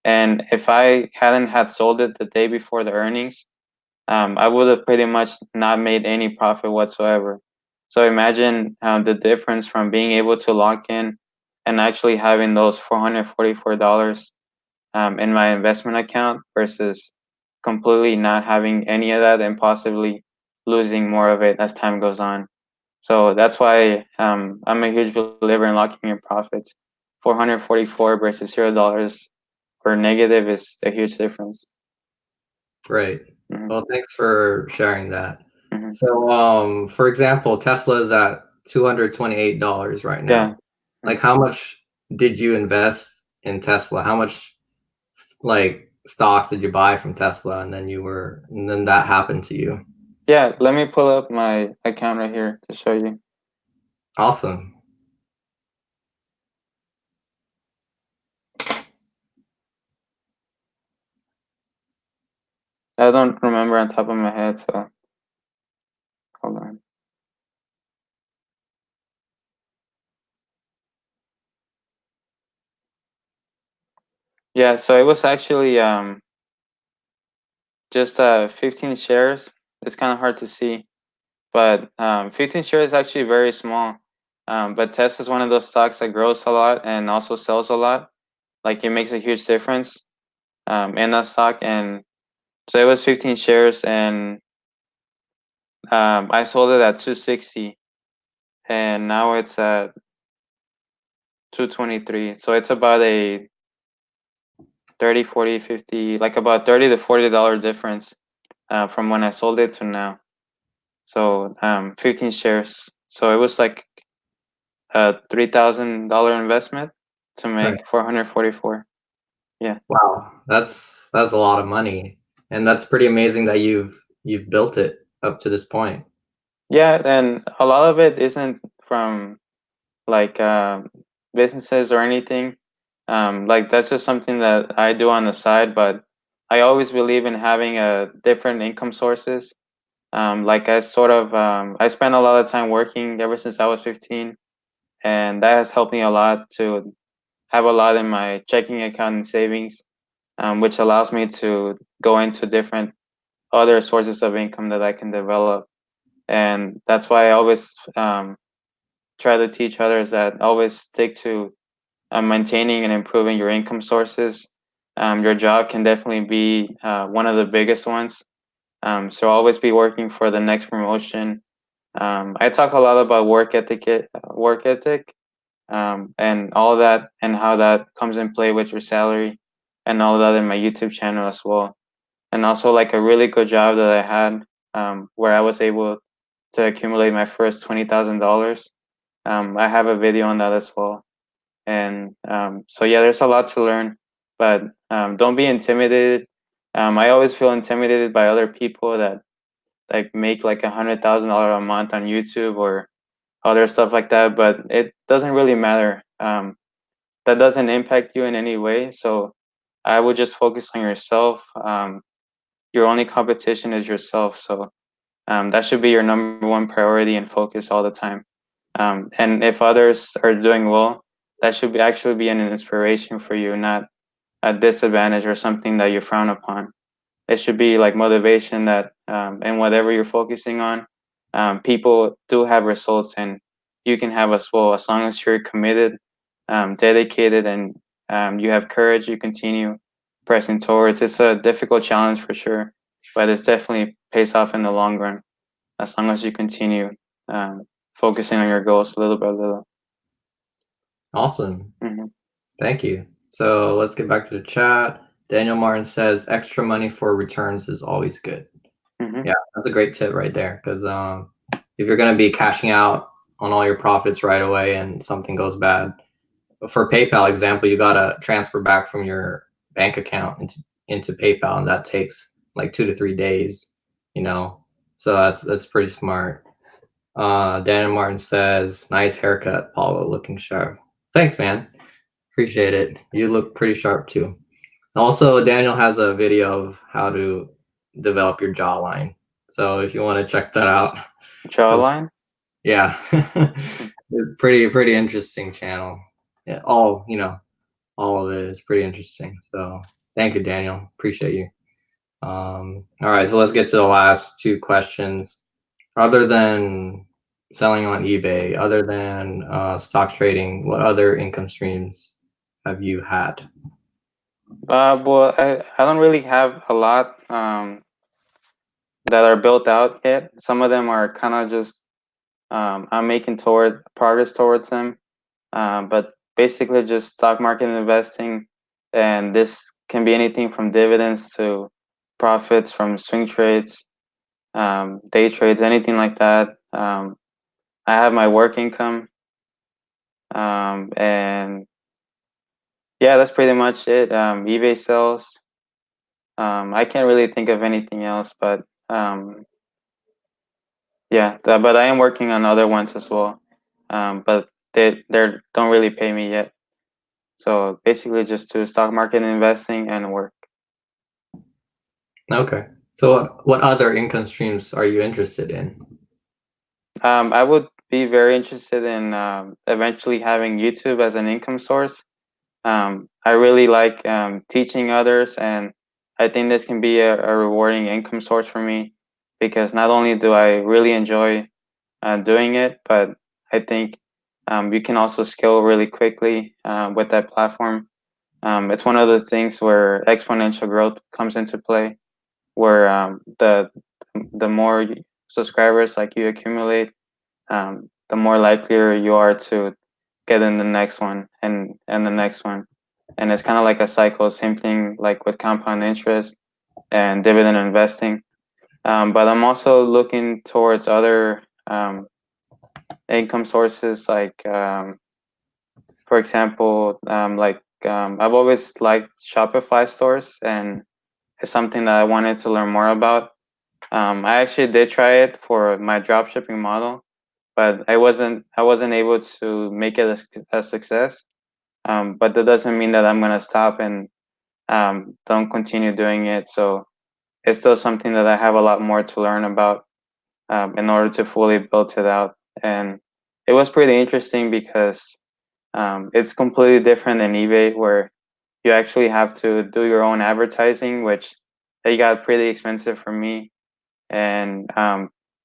And if I hadn't had sold it the day before the earnings, I would have pretty much not made any profit whatsoever. So imagine the difference from being able to lock in and actually having those $444 in my investment account versus completely not having any of that and possibly losing more of it as time goes on. So that's why I'm a huge believer in locking in profits. 444 versus $0 or negative is a huge difference. Right. Hmm. Well, thanks for sharing that. Hmm. So, for example, Tesla is at $228 right Yeah. now. Like, how much did you invest in Tesla? How much like stocks did you buy from Tesla, and then that happened to you? Yeah, let me pull up my account right here to show you. Awesome. I don't remember on top of my head, so hold on. Yeah, so it was actually just 15 shares. It's kind of hard to see, but 15 shares is actually very small. But Tesla is one of those stocks that grows a lot and also sells a lot. Like it makes a huge difference in that stock. And so it was 15 shares, and I sold it at 260, and now it's at 223. So it's about a 30, 40, 50, like about 30 to $40 difference from when I sold it to now. So 15 shares. So it was like a $3,000 investment to Right. make 444. Yeah. Wow, that's a lot of money, and that's pretty amazing that you've built it up to this point. Yeah, and a lot of it isn't from like businesses or anything. Like that's just something that I do on the side, but I always believe in having a different income sources. Like I spent a lot of time working ever since I was 15, and that has helped me a lot to have a lot in my checking account and savings, which allows me to go into different other sources of income that I can develop. And that's why I always try to teach others that always stick to maintaining and improving your income sources. Your job can definitely be one of the biggest ones. So always be working for the next promotion. I talk a lot about work ethic, and all that, and how that comes in play with your salary, and all that in my YouTube channel as well. And also like a really good job that I had, where I was able to accumulate my first $20,000. I have a video on that as well. And so yeah, there's a lot to learn, but don't be intimidated. I always feel intimidated by other people that like make like $100,000 a month on YouTube or other stuff like that, but it doesn't really matter. That doesn't impact you in any way. So I would just focus on yourself. Your only competition is yourself. So that should be your number one priority and focus all the time. And if others are doing well, that should be actually be an inspiration for you, not a disadvantage or something that you frown upon. It should be like motivation that and whatever you're focusing on, people do have results, and you can have as well, as long as you're committed, dedicated, and you have courage. You continue pressing towards. It's a difficult challenge for sure, but it's definitely pays off in the long run as long as you continue um, focusing on your goals little by little. Awesome. Hmm. Thank you. So let's get back to the chat. Daniel Martin says extra money for returns is always good. Hmm. Yeah, that's a great tip right there, because if you're going to be cashing out on all your profits right away and something goes bad, for PayPal example, you gotta transfer back from your bank account into PayPal, and that takes like 2 to 3 days. You know, so that's pretty smart. Daniel Martin says, "Nice haircut, Paulo. Looking sharp." Thanks, man. Appreciate it. You look pretty sharp too. Also, Daniel has a video of how to develop your jawline. So if you want to check that out, Jawline? yeah, pretty interesting channel. Yeah, all of it is pretty interesting. So thank you, Daniel. Appreciate you. All right, so let's get to the last two questions. Other than selling on eBay, other than stock trading, what other income streams have you had? Well, I don't really have a lot that are built out yet. Some of them are kind of just I'm making toward progress towards them. But basically, just stock market investing, and this can be anything from dividends to profits from swing trades, day trades, anything like that. I have my work income, and yeah, that's pretty much it. eBay sales. I can't really think of anything else, but yeah, but I am working on other ones as well. But they don't really pay me yet. So basically, just to stock market investing and work. Okay. So what other income streams are you interested in? I would be very interested in eventually having YouTube as an income source. I really like teaching others, and I think this can be a rewarding income source for me because not only do I really enjoy doing it, but I think you can also scale really quickly with that platform. It's one of the things where exponential growth comes into play, where the more subscribers like you accumulate, the more likelier you are to get in the next one and the next one. And it's kind of like a cycle, same thing like with compound interest and dividend investing. But I'm also looking towards other income sources, like, for example, I've always liked Shopify stores, and it's something that I wanted to learn more about. I actually did try it for my drop shipping model, but I wasn't able to make it a success. But that doesn't mean that I'm gonna stop and don't continue doing it. So it's still something that I have a lot more to learn about in order to fully build it out. And it was pretty interesting because it's completely different than eBay, where you actually have to do your own advertising, which they got pretty expensive for me. And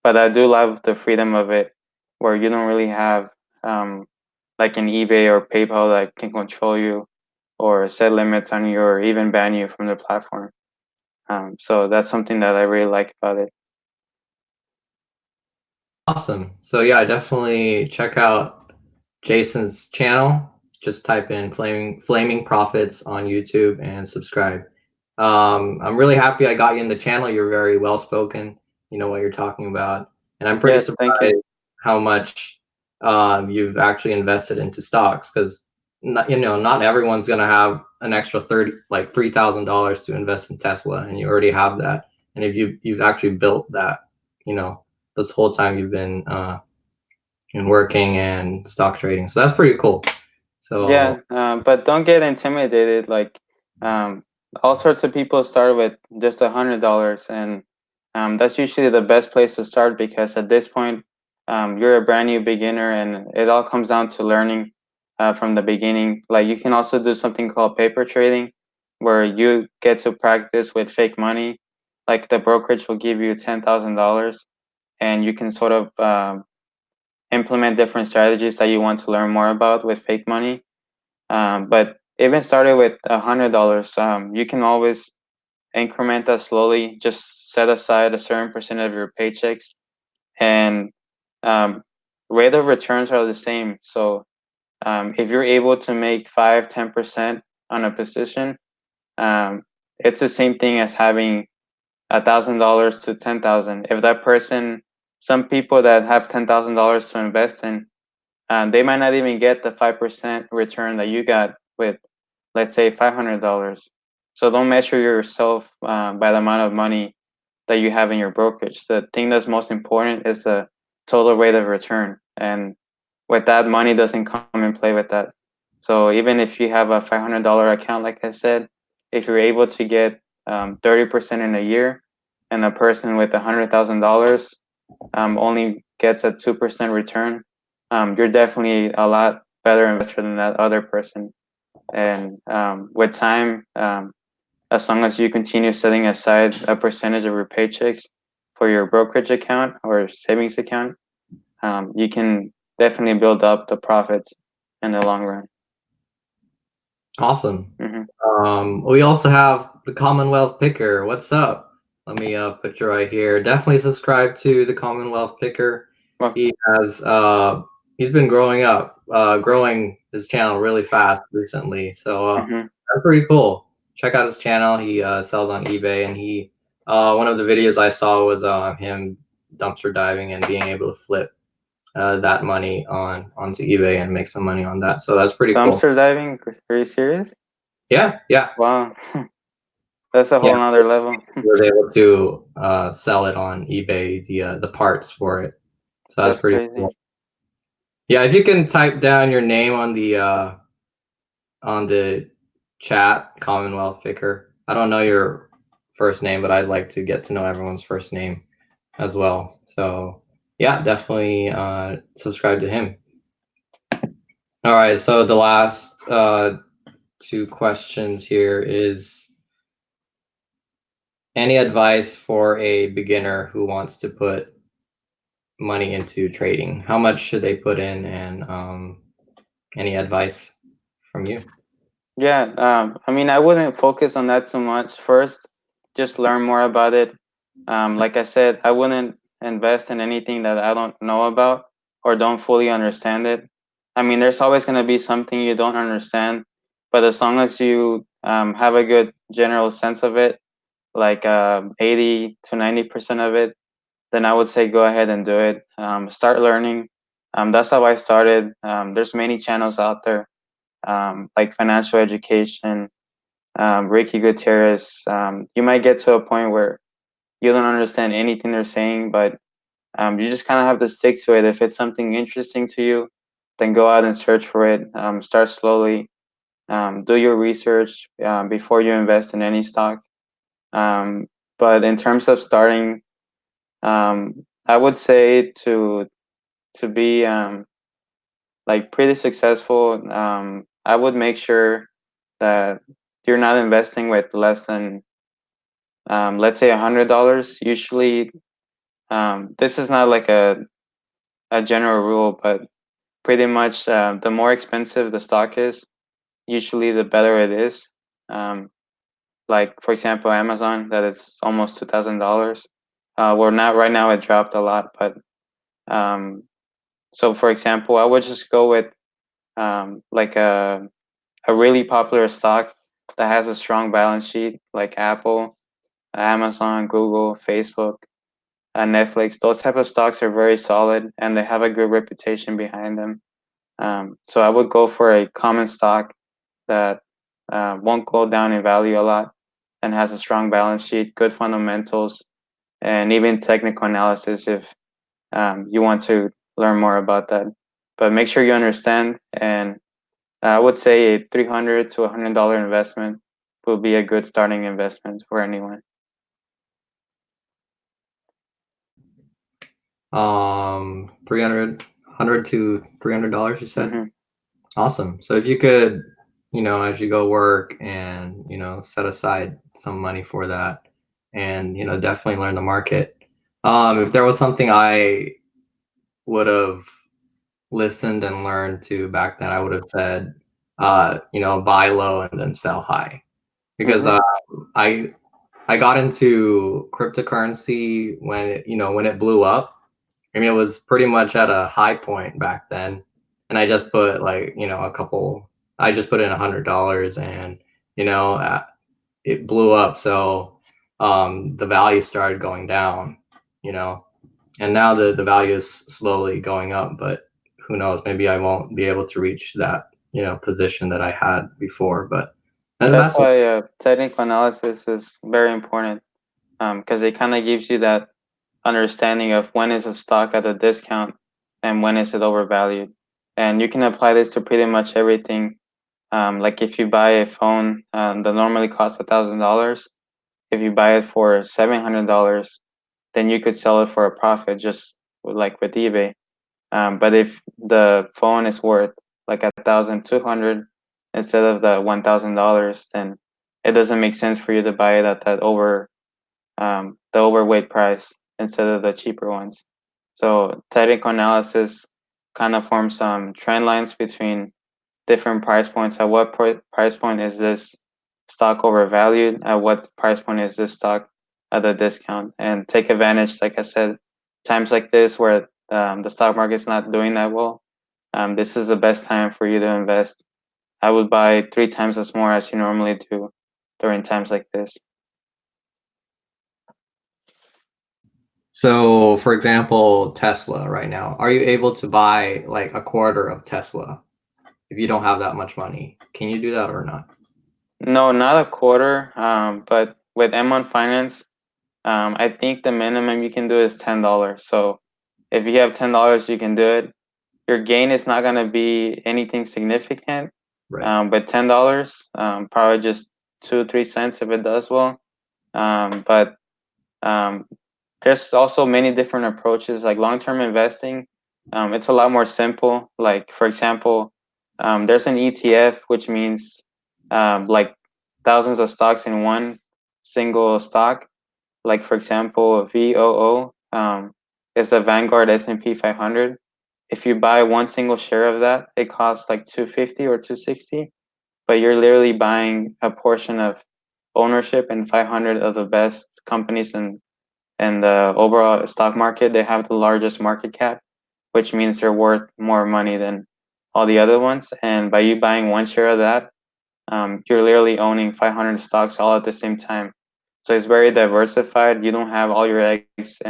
but I do love the freedom of it, where you don't really have like an eBay or PayPal that can control you or set limits on you or even ban you from the platform. So that's something that I really like about it. Awesome. So yeah, definitely check out Jason's channel. Just type in flaming profits on YouTube and subscribe. I'm really happy I got you in the channel. You're very well spoken. You know what you're talking about, and I'm pretty Yes, thank you. surprised how much you've actually invested into stocks, because not everyone's gonna have an extra $3,000 to invest in Tesla, and you already have that. And if you've actually built that, you know, this whole time you've been in working and stock trading, so that's pretty cool. So Yeah, but don't get intimidated. Like, um, all sorts of people start with just $100, and that's usually the best place to start because at this point, you're a brand new beginner, and it all comes down to learning from the beginning. Like, you can also do something called paper trading, where you get to practice with fake money. Like, the brokerage will give you $10,000, and you can sort of implement different strategies that you want to learn more about with fake money. But even starting with $100, you can always increment that slowly. Just set aside a certain percent of your paychecks, and um, rate of returns are the same. So if you're able to make 5-10% on a position, um, it's the same thing as having $1,000 to 10,000. If that person, some people that have $10,000 to invest in, they might not even get the 5% return that you got with, let's say, $500. So don't measure yourself by the amount of money that you have in your brokerage. The thing that's most important is the total rate of return. And with that, money doesn't come and play with that. So even if you have a $500 account, like I said, if you're able to get 30% in a year, and a person with $100,000 only gets a 2% return, you're definitely a lot better investor than that other person. And with time, as long as you continue setting aside a percentage of your paychecks for your brokerage account or savings account, you can definitely build up the profits in the long run. Awesome. Mm-hmm. We also have the Commonwealth Picker. What's up? Let me put you right here. Definitely subscribe to the Commonwealth Picker. Well, He has he's been growing his channel really fast recently. So mm-hmm. that's pretty cool. Check out his channel. He sells on eBay, and he one of the videos I saw was him dumpster diving and being able to flip that money onto eBay and make some money on that. So that's pretty cool. Dumpster diving? Are you serious? Yeah. Wow, that's a whole nother level. Was able to sell it on eBay, the parts for it. So that's pretty crazy. cool. Yeah, if you can type down your name on the chat, Commonwealth Picker. I don't know your first name, but I'd like to get to know everyone's first name as well. So yeah, definitely subscribe to him. All right, so the last two questions here is, any advice for a beginner who wants to put money into trading? How much should they put in, and any advice from you? Yeah, I mean, I wouldn't focus on that so much. First, just learn more about it. Like I said, I wouldn't invest in anything that I don't know about or don't fully understand it. I mean, there's always going to be something you don't understand, but as long as you have a good general sense of it, like 80 to 90% of it, then I would say go ahead and do it. Start learning. That's how I started. There's many channels out there, like financial education, Ricky Gutierrez. You might get to a point where you don't understand anything they're saying, but you just kind of have to stick to it. If it's something interesting to you, then go out and search for it. Start slowly. Do your research before you invest in any stock. But in terms of starting, I would say to be like pretty successful, I would make sure that you're not investing with less than let's say $100. Usually, this is not like a general rule, but pretty much the more expensive the stock is, usually the better it is. Like for example, Amazon, that it's almost $2,000. Well, not right now, it dropped a lot, but so for example, I would just go with like a really popular stock that has a strong balance sheet, like Apple, Amazon, Google, Facebook, Netflix. Those type of stocks are very solid and they have a good reputation behind them. So I would go for a common stock that won't go down in value a lot and has a strong balance sheet, good fundamentals, and even technical analysis if you want to learn more about that. But make sure you understand, and I would say a $300 to $100 investment will be a good starting investment for anyone. 300 100 to $300, you said? Mm-hmm. Awesome. So if you could, as you go work and, set aside some money for that, and, definitely learn the market. If there was something I would have listened and learned to back then, I would have said, buy low and then sell high, because Mm-hmm. I got into cryptocurrency when it blew up. I mean, it was pretty much at a high point back then, and I just put like I just put in $100, and it blew up. So the value started going down, and now the value is slowly going up, but who knows? Maybe I won't be able to reach that, position that I had before. But That's that's why technical analysis is very important, because it kind of gives you that understanding of when is a stock at a discount and when is it overvalued. And you can apply this to pretty much everything. Like if you buy a phone that normally costs $1,000, if you buy it for $700, then you could sell it for a profit, just like with eBay. But if the phone is worth like 1,200 instead of the $1,000, then it doesn't make sense for you to buy it at that the overweight price instead of the cheaper ones. So technical analysis kind of forms some trend lines between different price points. At what price point is this stock overvalued? At what price point is this stock at a discount? And take advantage, like I said, times like this where the stock market's not doing that well. This is the best time for you to invest. I would buy 3 times as more as you normally do during times like this. So, for example, Tesla right now, are you able to buy like a quarter of Tesla if you don't have that much money? Can you do that or not? No, not a quarter. But with M1 Finance, I think the minimum you can do is $10. So if you have $10, you can do it. Your gain is not gonna be anything significant. Right. But $10, probably just 2 3 cents if it does well. But um, there's also many different approaches. Like long-term investing, it's a lot more simple. Like for example, there's an ETF, which means like thousands of stocks in one single stock. Like for example, VOO is the Vanguard S&P 500. If you buy one single share of that, it costs like 250 or 260, but you're literally buying a portion of ownership in 500 of the best companies in the overall stock market. They have the largest market cap, which means they're worth more money than all the other ones. And by you buying one share of that, you're literally owning 500 stocks all at the same time. So it's very diversified. You don't have all your eggs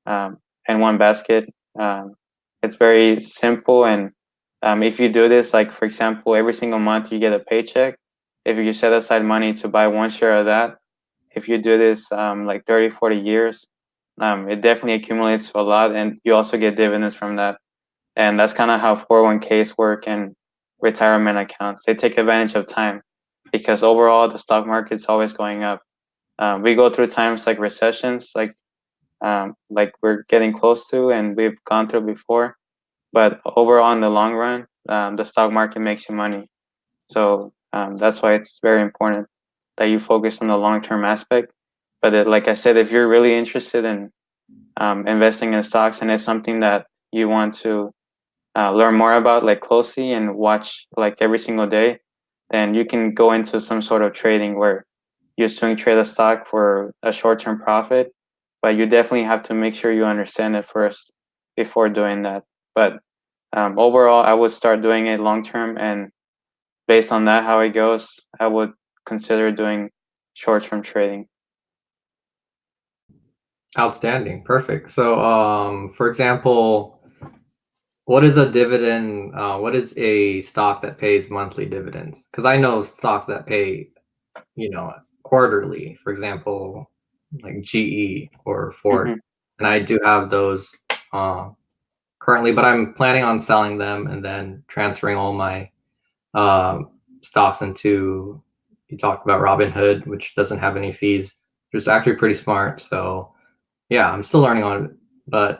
um, in one basket. Um, it's very simple. And if you do this, like for example, every single month you get a paycheck. If you set aside money to buy one share of that, if you do this like 30, 40 years, it definitely accumulates a lot. And you also get dividends from that. And that's kind of how 401ks work and retirement accounts. They take advantage of time because overall the stock market's always going up. We go through times like recessions, like we're getting close to and we've gone through before. But overall, in the long run, the stock market makes you money. So that's why it's very important that you focus on the long-term aspect. But like I said, if you're really interested in investing in stocks and it's something that you want to learn more about like closely and watch like every single day, then you can go into some sort of trading where you swing trade a stock for a short-term profit, but you definitely have to make sure you understand it first before doing that. But overall, I would start doing it long-term, and based on that, how it goes, I would consider doing short-term trading. Outstanding. Perfect. So, for example, what is a dividend? What is a stock that pays monthly dividends? Because I know stocks that pay, quarterly. For example, like GE or Ford, Hmm. and I do have those uh, currently, but I'm planning on selling them and then transferring all my stocks into. You talked about Robinhood, which doesn't have any fees, which is actually pretty smart. So yeah, I'm still learning on it. But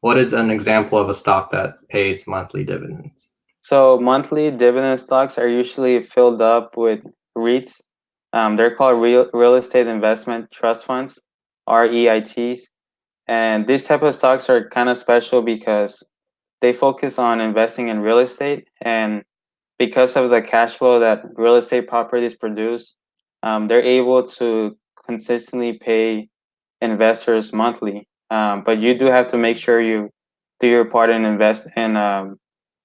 what is an example of a stock that pays monthly dividends? So monthly dividend stocks are usually filled up with REITs. They're called real estate investment trust funds, REITs. And these type of stocks are kind of special because they focus on investing in real estate, and because of the cash flow that real estate properties produce, they're able to consistently pay investors monthly. But you do have to make sure you do your part and invest in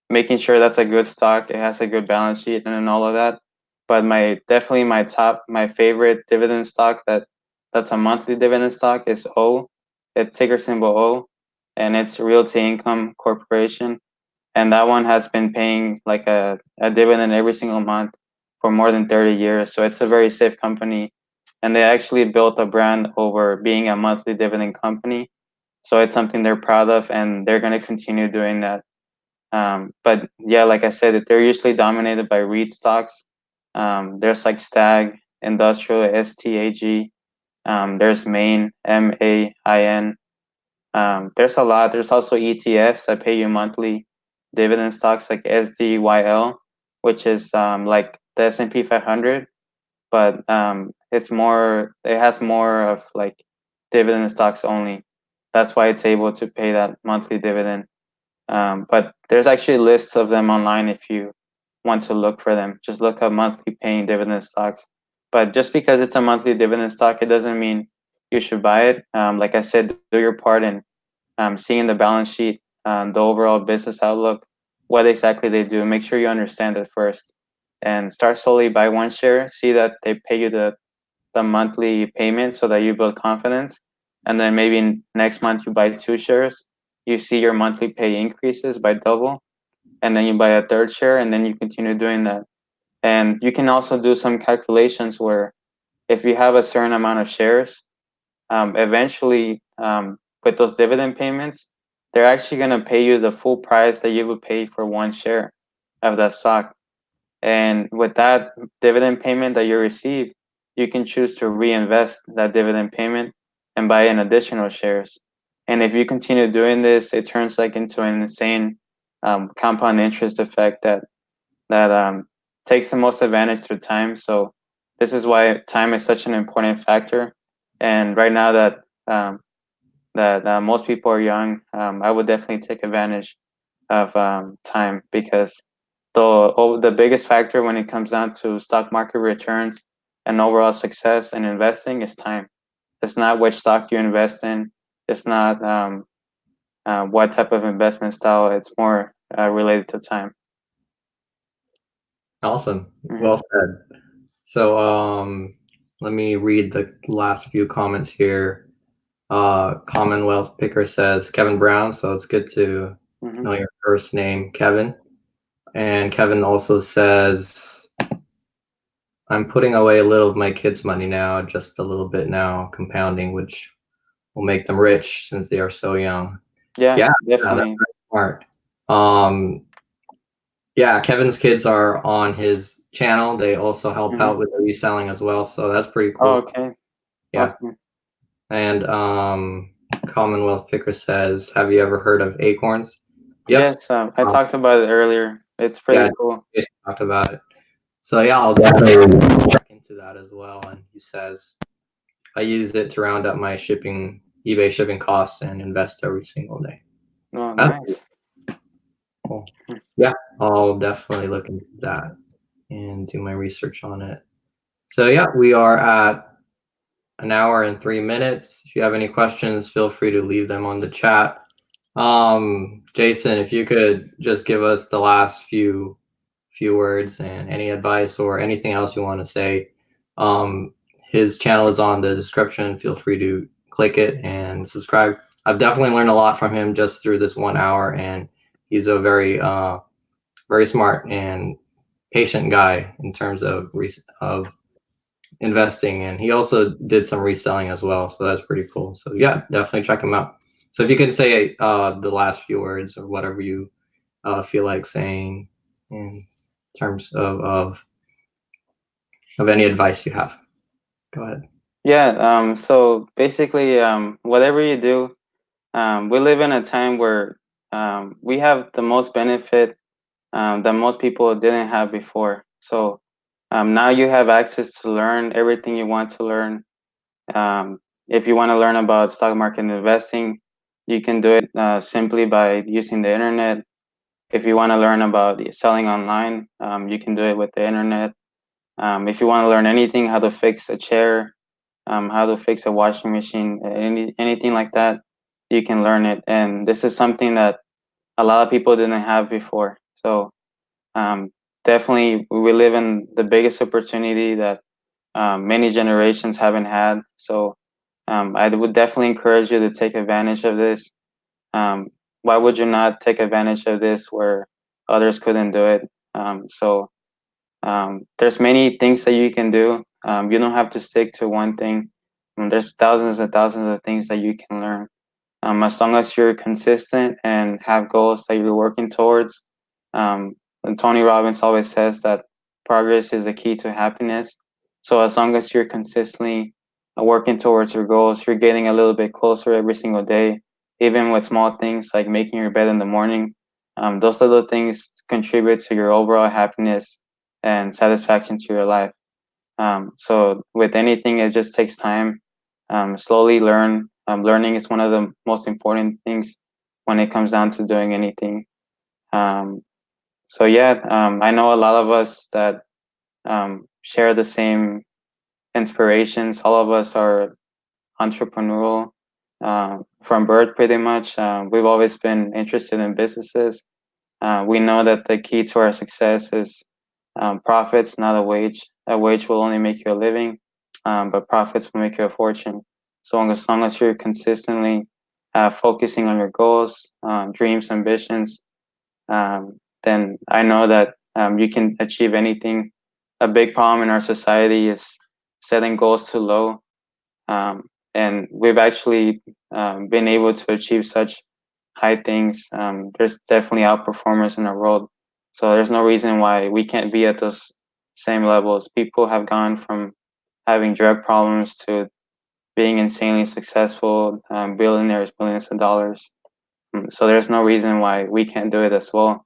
making sure that's a good stock, it has a good balance sheet, and all of that. But definitely my favorite dividend stock that's a monthly dividend stock is O. It's ticker symbol O, and it's Realty Income Corporation. and that one has been paying like a dividend every single month for more than 30 years. So it's a very safe company, and they actually built a brand over being a monthly dividend company. So it's something they're proud of, and they're going to continue doing that. But yeah, like I said, they're usually dominated by REIT stocks. There's like Stag, Industrial, STAG. There's Main, MAIN. There's a lot. There's also ETFs that pay you monthly dividend stocks like SDYL, which is like the S&P 500, but it's more. It has more of like dividend stocks only. That's why it's able to pay that monthly dividend. But there's actually lists of them online if you want to look for them. Just look up monthly paying dividend stocks. But just because it's a monthly dividend stock, it doesn't mean you should buy it. Like I said, do your part in seeing the balance sheet, the overall business outlook, what exactly they do. Make sure you understand it first, and start slowly. Buy one share, see that they pay you the monthly payment so that you build confidence. And then maybe next month you buy two shares. You see your monthly pay increases by double. And then you buy a third share, and then you continue doing that. And you can also do some calculations where if you have a certain amount of shares, eventually with those dividend payments, they're actually going to pay you the full price that you would pay for one share of that stock. And with that dividend payment that you receive, you can choose to reinvest that dividend payment and buy in additional shares. And if you continue doing this, it turns like into an insane compound interest effect that takes the most advantage through time. So this is why time is such an important factor. And right now um, that most people are young, I would definitely take advantage of time, because the biggest factor when it comes down to stock market returns and overall success in investing is time. It's not which stock you invest in. It's not what type of investment style. It's more related to time. Awesome. Hmm. Well said. So let me read the last few comments here. Commonwealth Picker says Kevin Brown, so it's good to Hmm. know your first name, Kevin. And Kevin also says, I'm putting away a little of my kids' money now, just a little bit now, compounding, which will make them rich since they are so young. Yeah, Yeah, yeah, that's definitely. very smart. Um, yeah, Kevin's kids are on his channel. They also help Hmm. out with the reselling as well, so that's pretty Oh, cool. okay. Yeah. Awesome. And Commonwealth Picker says, have you ever heard of acorns? Yep. Yes, I talked about it earlier. It's pretty Yeah, cool. Jason talked about it. So yeah, I'll definitely check into that as well. And he says, I use it to round up my eBay shipping costs and invest every single day. Oh, That's pretty nice. cool. Yeah, I'll definitely look into that and do my research on it. So yeah, we are at an hour and 3 minutes. If you have any questions, feel free to leave them on the chat. Jason, if you could just give us the last few words and any advice or anything else you want to say. Um, his channel is on the description. Feel free to click it and subscribe. I've definitely learned a lot from him just through this 1 hour, and he's a very smart and patient guy in terms of investing, and he also did some reselling as well, so that's pretty cool. So yeah, definitely check him out. So if you could say the last few words or whatever you feel like saying in terms of any advice you have, go ahead. Yeah, so basically, whatever you do, we live in a time where we have the most benefit that most people didn't have before. So now you have access to learn everything you want to learn. If you want to learn about stock market investing, you can do it simply by using the internet. If you want to learn about selling online, you can do it with the internet. If you want to learn anything, how to fix a chair, how to fix a washing machine, anything like that, you can learn it. And this is something that a lot of people didn't have before. So um, definitely, we live in the biggest opportunity that many generations haven't had. So I would definitely encourage you to take advantage of this. Um, why would you not take advantage of this where others couldn't do it? There's many things that you can do. You don't have to stick to one thing. There's thousands and thousands of things that you can learn. As long as you're consistent and have goals that you're working towards. And Tony Robbins always says that progress is the key to happiness. So as long as you're consistently working towards your goals, you're getting a little bit closer every single day, even with small things like making your bed in the morning. Those little things contribute to your overall happiness and satisfaction to your life. So with anything, it just takes time. Slowly learn. Learning is one of the most important things when it comes down to doing anything. Um, I know a lot of us that share the same inspirations. All of us are entrepreneurial from birth, pretty much. We've always been interested in businesses. We know that the key to our success is profits, not a wage. A wage will only make you a living, but profits will make you a fortune. So as long as you're consistently focusing on your goals, dreams, ambitions, then I know that you can achieve anything. A big problem in our society is setting goals too low. And we've actually been able to achieve such high things. There's definitely outperformers in the world. So there's no reason why we can't be at those same levels. People have gone from having drug problems to being insanely successful, billionaires, billions of dollars. So there's no reason why we can't do it as well.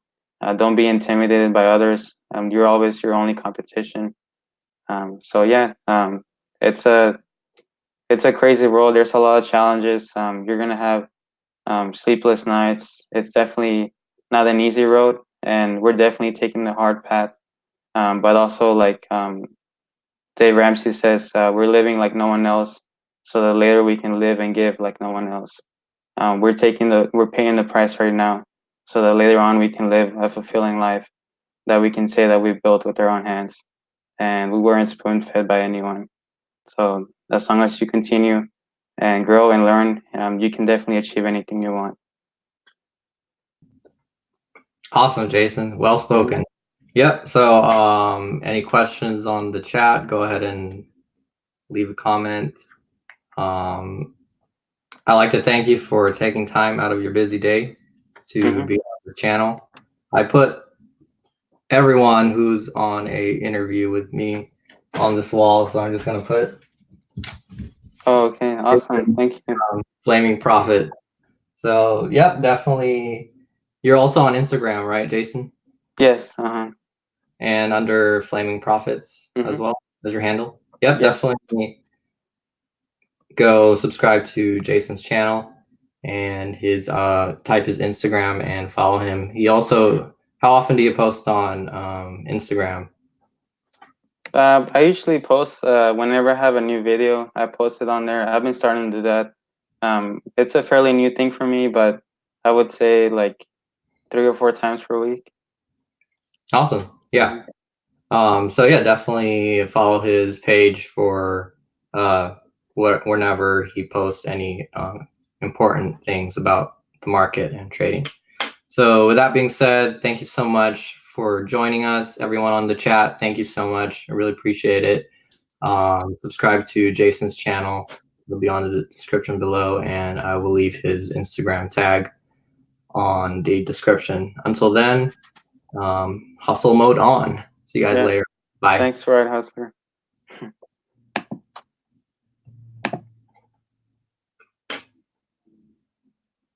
Don't be intimidated by others. You're always your only competition. It's a crazy world. There's a lot of challenges. You're gonna have sleepless nights. It's definitely not an easy road, and we're definitely taking the hard path. But also, like Dave Ramsey says, we're living like no one else, so that later we can live and give like no one else. We're paying the price right now, so that later on we can live a fulfilling life that we can say that we built with our own hands, and we weren't spoon fed by anyone. So as long as you continue and grow and learn, you can definitely achieve anything you want. Awesome, Jason. Well spoken. Yep. So, any questions on the chat? Go ahead and leave a comment. I'd like to thank you for taking time out of your busy day to be on the channel. I put everyone who's on a interview with me on this wall, so I'm just gonna put. Oh, okay, awesome. Thank you. Flaming Profit. So, yep, definitely. You're also on Instagram, right, Jason? Yes. And under Flaming Profits as well as your handle. Yep, definitely go subscribe to Jason's channel and his type his Instagram and follow him. He also, how often do you post on Instagram? I usually post whenever I have a new video. I post it on there. I've been starting to do that. It's a fairly new thing for me, but I would say like 3 or 4 times per week. Awesome. Yeah. So yeah, definitely follow his page for whenever he posts any important things about the market and trading. So with that being said, thank you so much for joining us. Everyone on the chat, thank you so much. I really appreciate it. Subscribe to Jason's channel. It'll be on the description below, and I will leave his Instagram tag on the description. Until then, hustle mode on. See you guys later. Bye. Thanks for it, Hustler.